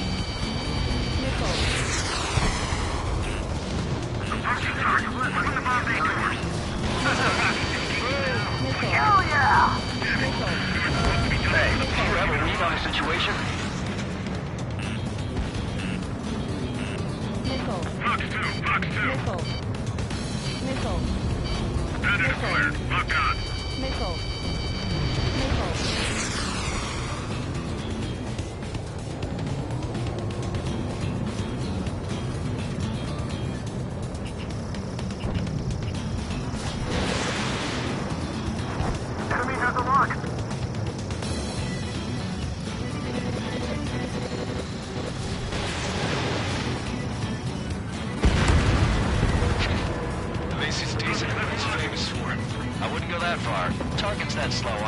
F: Nickel.
G: Approaching target. Open the bomb bay doors.
F: Nickel.
G: Hell yeah!
F: Nickel.
I: Hey, do you have a read on the situation?
F: Nickel.
G: Fox 2, Fox 2.
F: Nickel. Nickel.
G: Bandit acquired. Locked on.
F: Nickel. Nickel.
G: Enemy has a lock.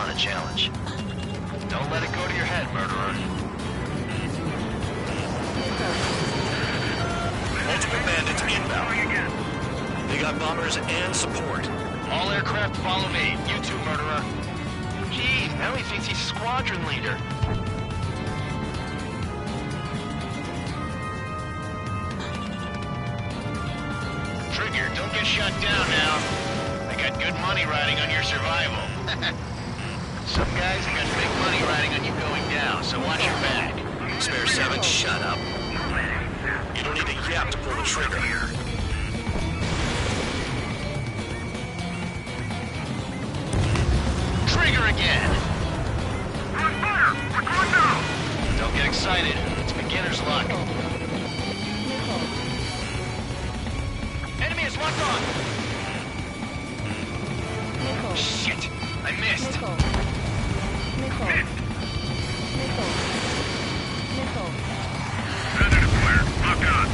I: on a challenge. Don't let it go to your head, murderer.
H: Multiple bandits inbound. They got bombers and support.
I: All aircraft follow me. You too, murderer. Gee, now he thinks he's squadron leader. Trigger, don't get shut down now. I got good money riding on your survival. Some guys have got big money riding on you going down, so watch your back.
H: Spare 7, shut up. You don't need a yap to pull the trigger.
I: Trigger again!
G: On fire! We're going down!
I: Don't get excited. It's beginner's luck. Enemy is locked on! Shit! I missed!
G: Predator flare, lock on.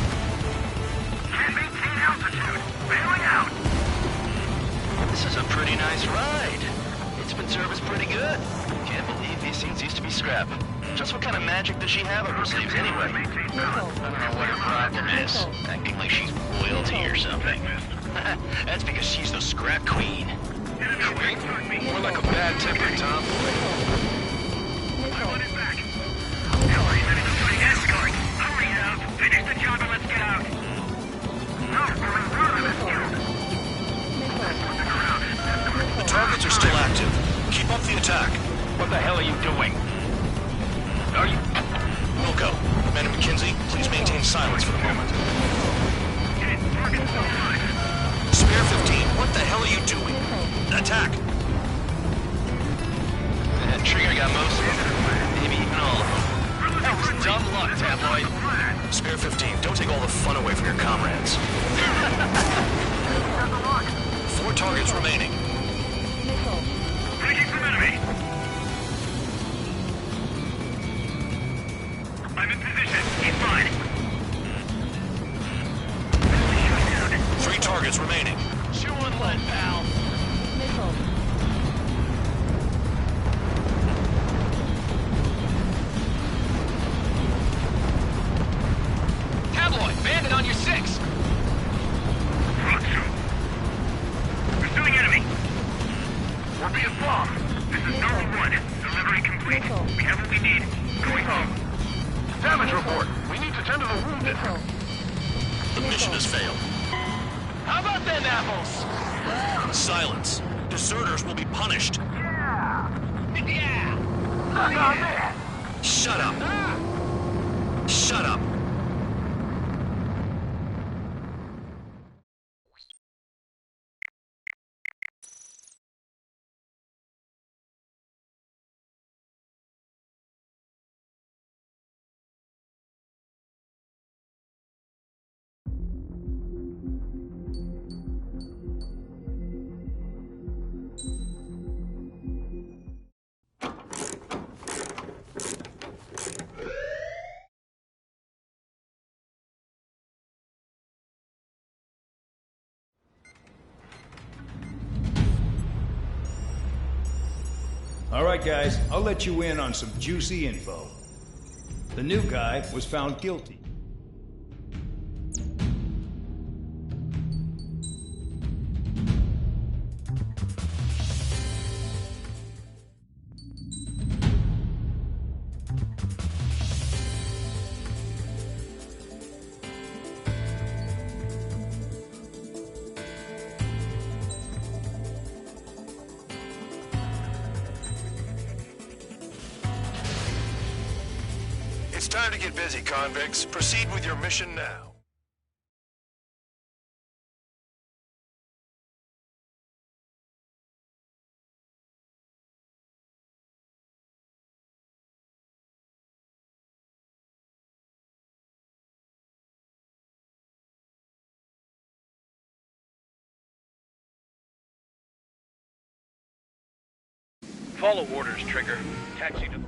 G: Can't maintain altitude. Bailing out.
I: This is a pretty nice ride. It's been serviced pretty good. Can't believe these things used to be scrap. Just what kind of magic does she have up her sleeves anyway? I don't know what her problem is. Acting like she's royalty or something. That's because she's the scrap queen. Queen? More like a bad-tempered tomboy.
G: I want it back. Hillary, yes, going. Hurry up. Finish the job and let's get out. No, we're in front of this dude.
H: The targets are still active. Keep up the attack.
I: What the hell are you doing? Are you...
H: Wilco, Commander McKenzie, please maintain silence for the moment. Spare 15, what the hell are you doing? Attack!
I: Trigger got most of them. Maybe even all of them. That was dumb luck, Tabloid.
H: Spare 15, don't take all the fun away from your comrades. 4 targets remaining.
G: Breaking from enemy. I'm in position. He's fine.
H: 3 targets remaining.
I: Chew on lead, pal. Tabloid, bandit on your 6.
G: Pursuing enemy. We're being bombed. This is Nova 1. Delivery complete. We have what we need. Going home.
L: Damage report. We need to tend to the wounded.
H: The mission has failed.
I: How about them apples?
H: Silence. Deserters will be punished.
I: Yeah!
L: Look on there.
H: Shut up. Shut up.
J: All right, guys, I'll let you in on some juicy info. The new guy was found guilty.
H: It's time to get busy, convicts. Proceed with your mission now.
E: Follow orders, Trigger. Taxi to the...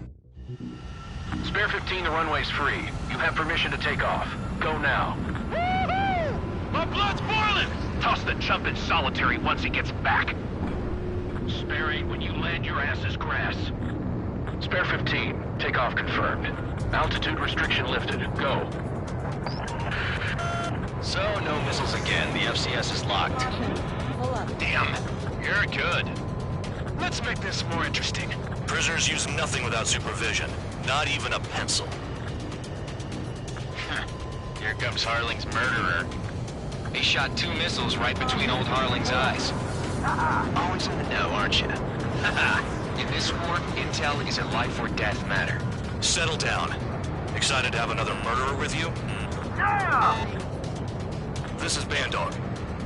I: Spare 15, the runway's free. You have permission to take off. Go now.
E: Woohoo! My blood's boiling!
I: Toss the chump in solitary once he gets back.
L: Spare 8, when you land, your ass is grass. Spare 15, takeoff confirmed. Altitude restriction lifted. Go.
D: So, no missiles again. The FCS is locked.
F: Pull up.
D: Damn, you're good. Let's make this more interesting. Prisoners use nothing without supervision. Not even a pencil.
I: Here comes Harling's murderer. He shot 2 missiles right between old Harling's eyes. Always in the know, aren't you? In this war, intel is a life or death matter.
H: Settle down. Excited to have another murderer with you? This is Bandog.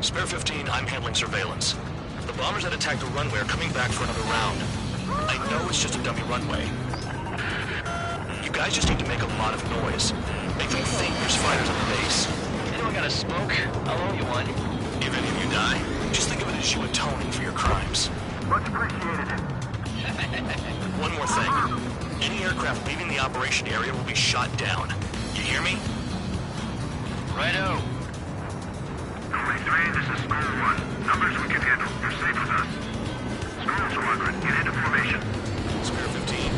H: Spare 15, I'm handling surveillance. The bombers that attacked the runway are coming back for another round. I know it's just a dummy runway. You guys just need to make a lot of noise. Make them think there's fighters on the base.
I: Anyone got a smoke? I'll owe you one.
H: If any of you die, just think of it as you atoning for your crimes.
G: Much appreciated.
H: One more thing. Any aircraft leaving the operation area will be shot down. You hear me?
I: Righto.
G: Only 3, this is Skull 1. Numbers we can handle. You're safe with us. Skull Squadron, get into formation.
H: Spare 15,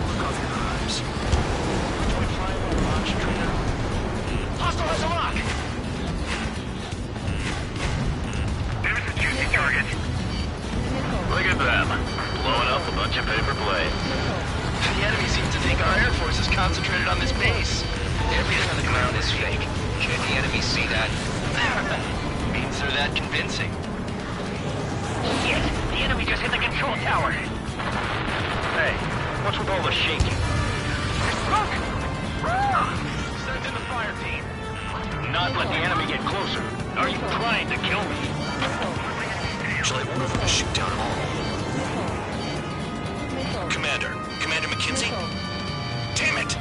H: look off your crimes. Can we fly one launch trainer?
I: Hostile has a lock!
G: There's a juicy target.
L: Look at them. Blowing up a bunch of paper planes.
I: The enemy seems to think our Air Force is concentrated on this base. Everything on the ground is fake. Can't the enemy see that? Means they're that convincing.
L: Shit! The enemy just hit the control tower. Hey, what's with all the shaking? Look! Send in the fire team. Not let the enemy get closer. Are you trying to kill me?
H: Shall I order them to shoot down all?
F: Missile.
H: Commander McKenzie? Damn it!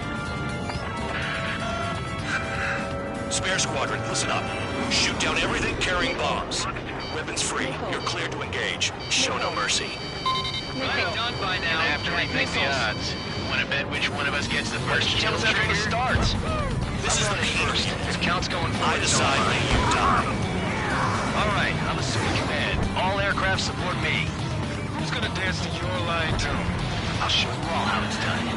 H: Spare Squadron, listen up. Shoot down everything carrying bombs. Weapons free. You're cleared to engage. Show no mercy.
I: Right done by now.
L: And after we think the odds, want to bet which one of us gets the first kill
I: Kills after the
L: trigger?
I: starts.
H: This is the
I: First,
H: Patriot.
I: his count's going
H: I
I: forward.
H: decide when you die.
I: All right, I'm assuming command. All aircraft support me.
L: Who's gonna dance to your line too?
I: I'll show you all how it's done.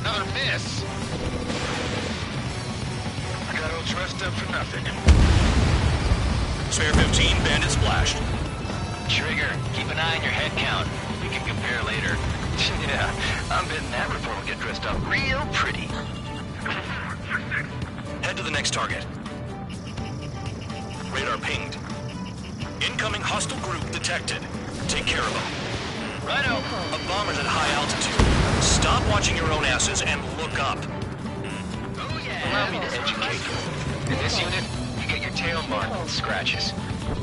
L: Another miss. I got all dressed up for nothing.
H: Spare 15, bandit splashed.
I: Trigger, keep an eye on your head count. We can compare later. Yeah, I'm betting that report will get dressed up real pretty.
H: Head to the next target. Radar pinged. Incoming hostile group detected. Take care of them.
I: Righto.
H: A bomber's at high altitude. Stop watching your own asses and look up.
I: Oh yeah. Allow me to educate you. In this unit, you get your tail marked with scratches.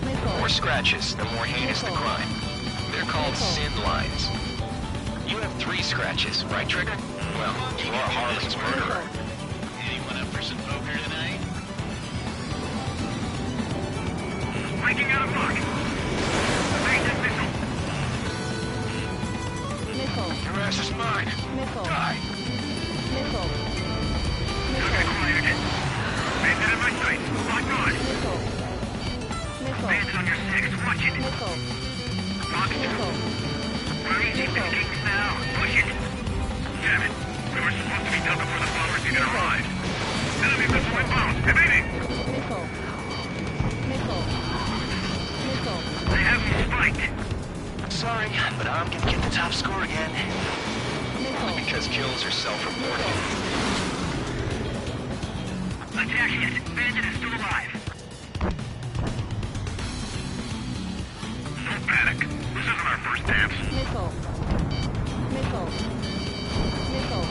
I: The more scratches, the more heinous the crime. They're called sin lines. You have 3 scratches, right, Trigger? Well, you are Harling's murderer.
L: Anyone up for some poker tonight?
G: Breaking out of luck. Basic missile.
F: Missile.
L: Your ass is mine.
F: Missile.
L: Die.
F: Missile.
G: Target acquired. Bandit in my sight. Lock on.
F: Missile. Missile.
G: Bandit on your 6. Watch it.
F: Missile.
G: Box 2.
F: Missile.
G: We're easy pickings now. Push it. Damn it. We were supposed to be done before the bombers even arrived. Enemy missile inbound. Evading.
F: Missile. Missile. Missile.
G: They have me spiked.
I: Sorry, but I'm gonna get the top score again.
F: Missile.
I: Because kills are self-reported.
G: Attack hit. Bandit is still alive. Don't panic. This isn't our first dance.
F: Missile. Missile. Missile.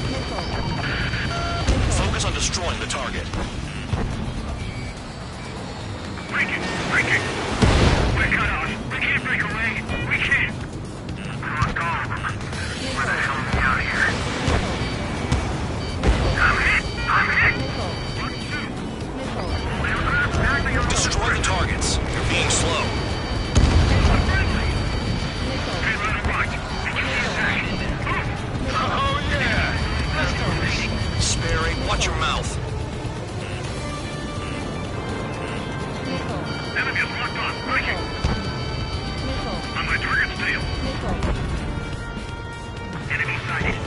F: Missile.
H: Focus on destroying the target.
G: Breaking! Breaking! We're cut out. We can't break away. We can't. Lost all of them. Where the hell are we out here? I'm hit! I'm hit!
F: Missile.
H: Destroy the targets. You're being slow.
G: Hey, let it rock. Did you see that?
L: Oh yeah.
H: Sparing, watch your mouth.
G: Enemy is locked on. Breaking.
F: Missile.
G: On my target's tail.
F: Missile.
G: Enemy sighted.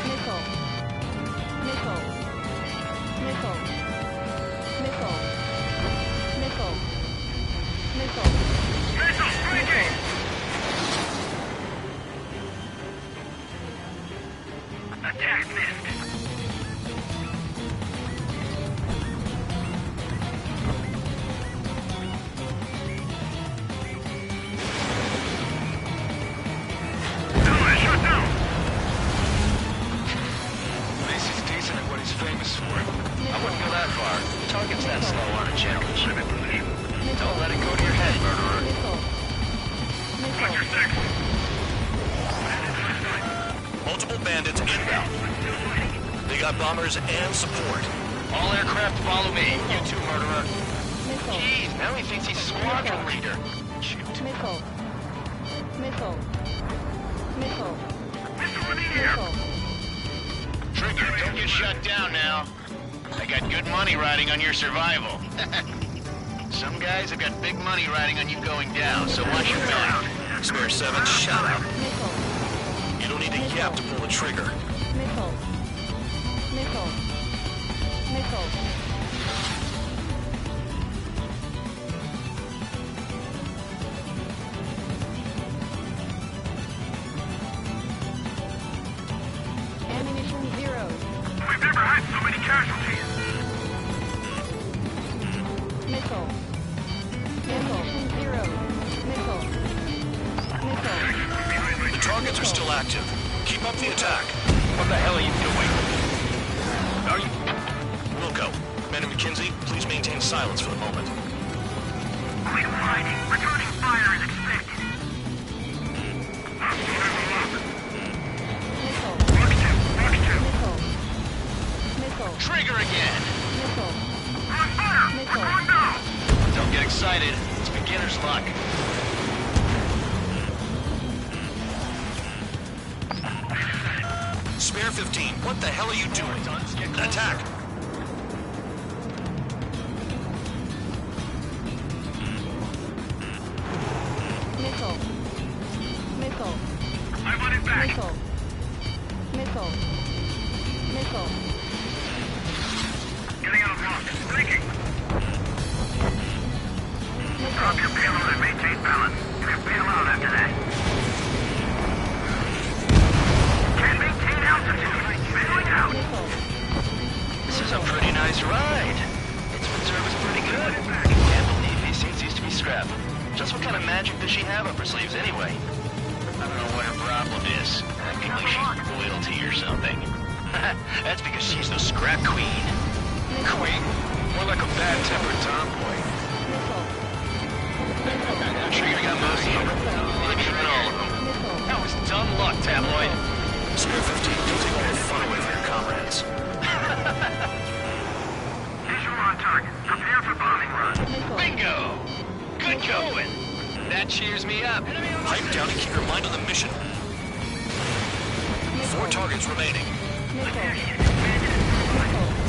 F: Missile. Missile. Missile. Missile. Missile. Missile.
G: Missile breaking. Attack missed. Ally shut down.
I: This is decent at what he's famous for. I wouldn't go that far. Target's that slow on a challenge. Don't let it go to your head, murderer.
F: Missile.
G: Watch your six.
H: Multiple bandits inbound. They got bombers and support.
I: All aircraft follow me. You too, murderer.
F: Missile.
I: Jeez, now he thinks he's squadron leader. Shoot.
F: Missile. Missile. Missile.
G: Missile in the air.
F: Missile.
L: Trigger, don't get shut down now. I got good money riding on your survival. Some guys have got big money riding on you going down, so watch your back.
H: Spare 7, shout out.
F: Missile.
H: You don't need a yap to pull the trigger.
F: Missile. Missile. Missile. Ammunition 0.
G: We've never had so many casualties.
F: Missile. Missile 0. Missile. Missile.
H: The targets are still active. Keep up the attack.
I: What the hell are you doing? Are you...
H: Wilco, Man and McKinsey, please maintain silence for the moment.
G: Quick fighting. Returning fire is expected.
F: Missile.
G: Box 2.
F: Missile. Missile.
L: Trigger again!
F: Missile.
G: On fire.
F: Missile.
G: We're going down.
L: Don't get excited. It's beginner's luck.
H: Spare 15, what the hell are you doing? Attack!
F: Missile. Missile.
G: I want it back.
F: Missile. Missile. Missile.
G: Getting out of lock. Breaking. Drop your payload and maintain balance. You can bail out after that. Can't maintain altitude. Bailing out.
F: Missile.
I: This is a pretty nice ride. Its reserve is pretty good. Can't believe these seats used to be scrap. Just what kind of magic does she have up her sleeves anyway?
L: I don't know what her problem is. Probably she's royalty or something.
I: That's because she's the scrap queen. Queen? More like a bad-tempered tomboy.
F: Missile.
I: I'm sure you got most of them. Maybe even all of them.
F: Missile.
I: That was dumb luck, tabloid.
H: Spare 15, you'll take all the fun away from your comrades.
G: Visual on target. Prepare for bombing run.
F: Missile.
L: Bingo! Good going!
I: That cheers me up.
H: Pipe down and keep your mind on the mission. 4 targets remaining.
F: Missile.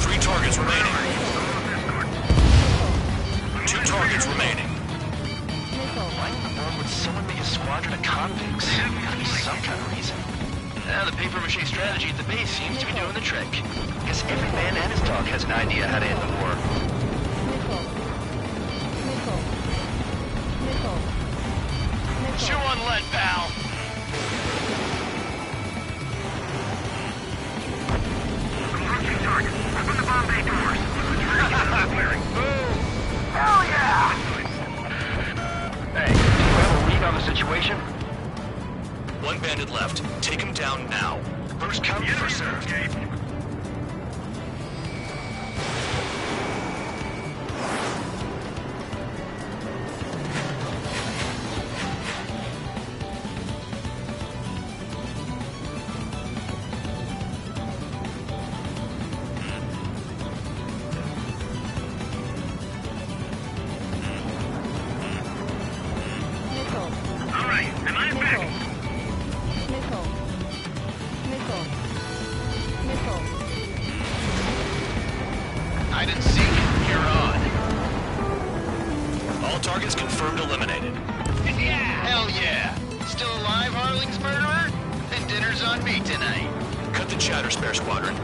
H: 3 targets remaining. 2 targets remaining.
F: Missile.
I: Why in the world would someone make a squadron of convicts? Gotta be some kind of reason. Now, the papier-mâché strategy at the base seems to be doing the trick. Guess every man and his dog has an idea how to end the war.
F: Missile. Missile. Missile. Missile.
L: Chew on lead, pal!
G: Approaching target. Open the bomb bay doors. Boom! Hell yeah!
I: Hey, do you have a read on the situation?
H: 1 bandit left. Take him down now.
I: First come, first served.
E: Hide and seek. You're on.
H: All targets confirmed eliminated.
E: Yeah! Hell yeah! Still alive, Harling's murderer? Then dinner's on me tonight.
H: Cut the chatter, Spare Squadron.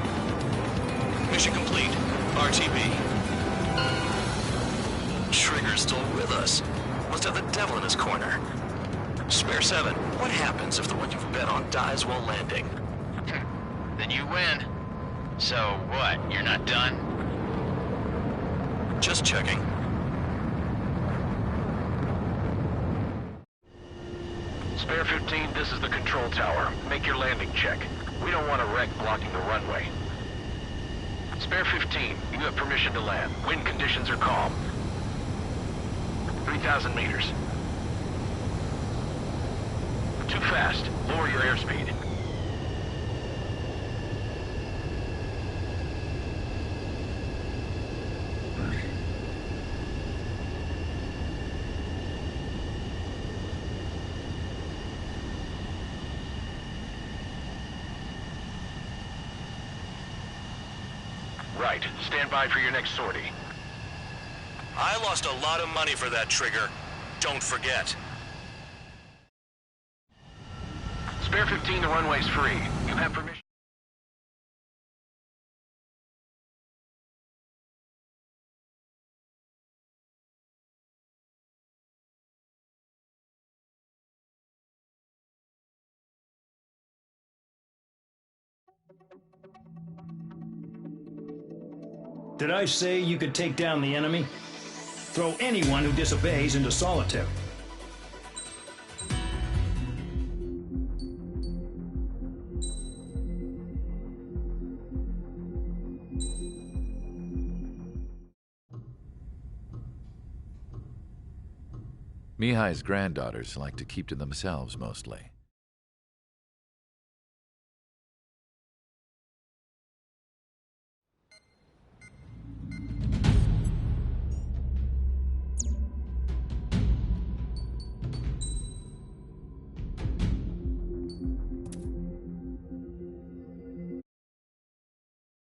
H: Mission complete. RTB. Trigger's still with us. Must have the devil in his corner. Spare 7, what happens if the one you've bet on dies while landing?
E: Then you win. So what, you're not done?
H: Just checking.
L: Spare 15, this is the control tower. Make your landing check. We don't want a wreck blocking the runway. Spare 15, you have permission to land. Wind conditions are calm. 3,000 meters. Too fast. Lower your airspeed. Right. Stand by for your next sortie.
H: I lost a lot of money for that Trigger. Don't forget.
L: Spare 15, the runway's free. You have permission.
J: Did I say you could take down the enemy? Throw anyone who disobeys into solitary.
A: Mihai's granddaughters like to keep to themselves mostly.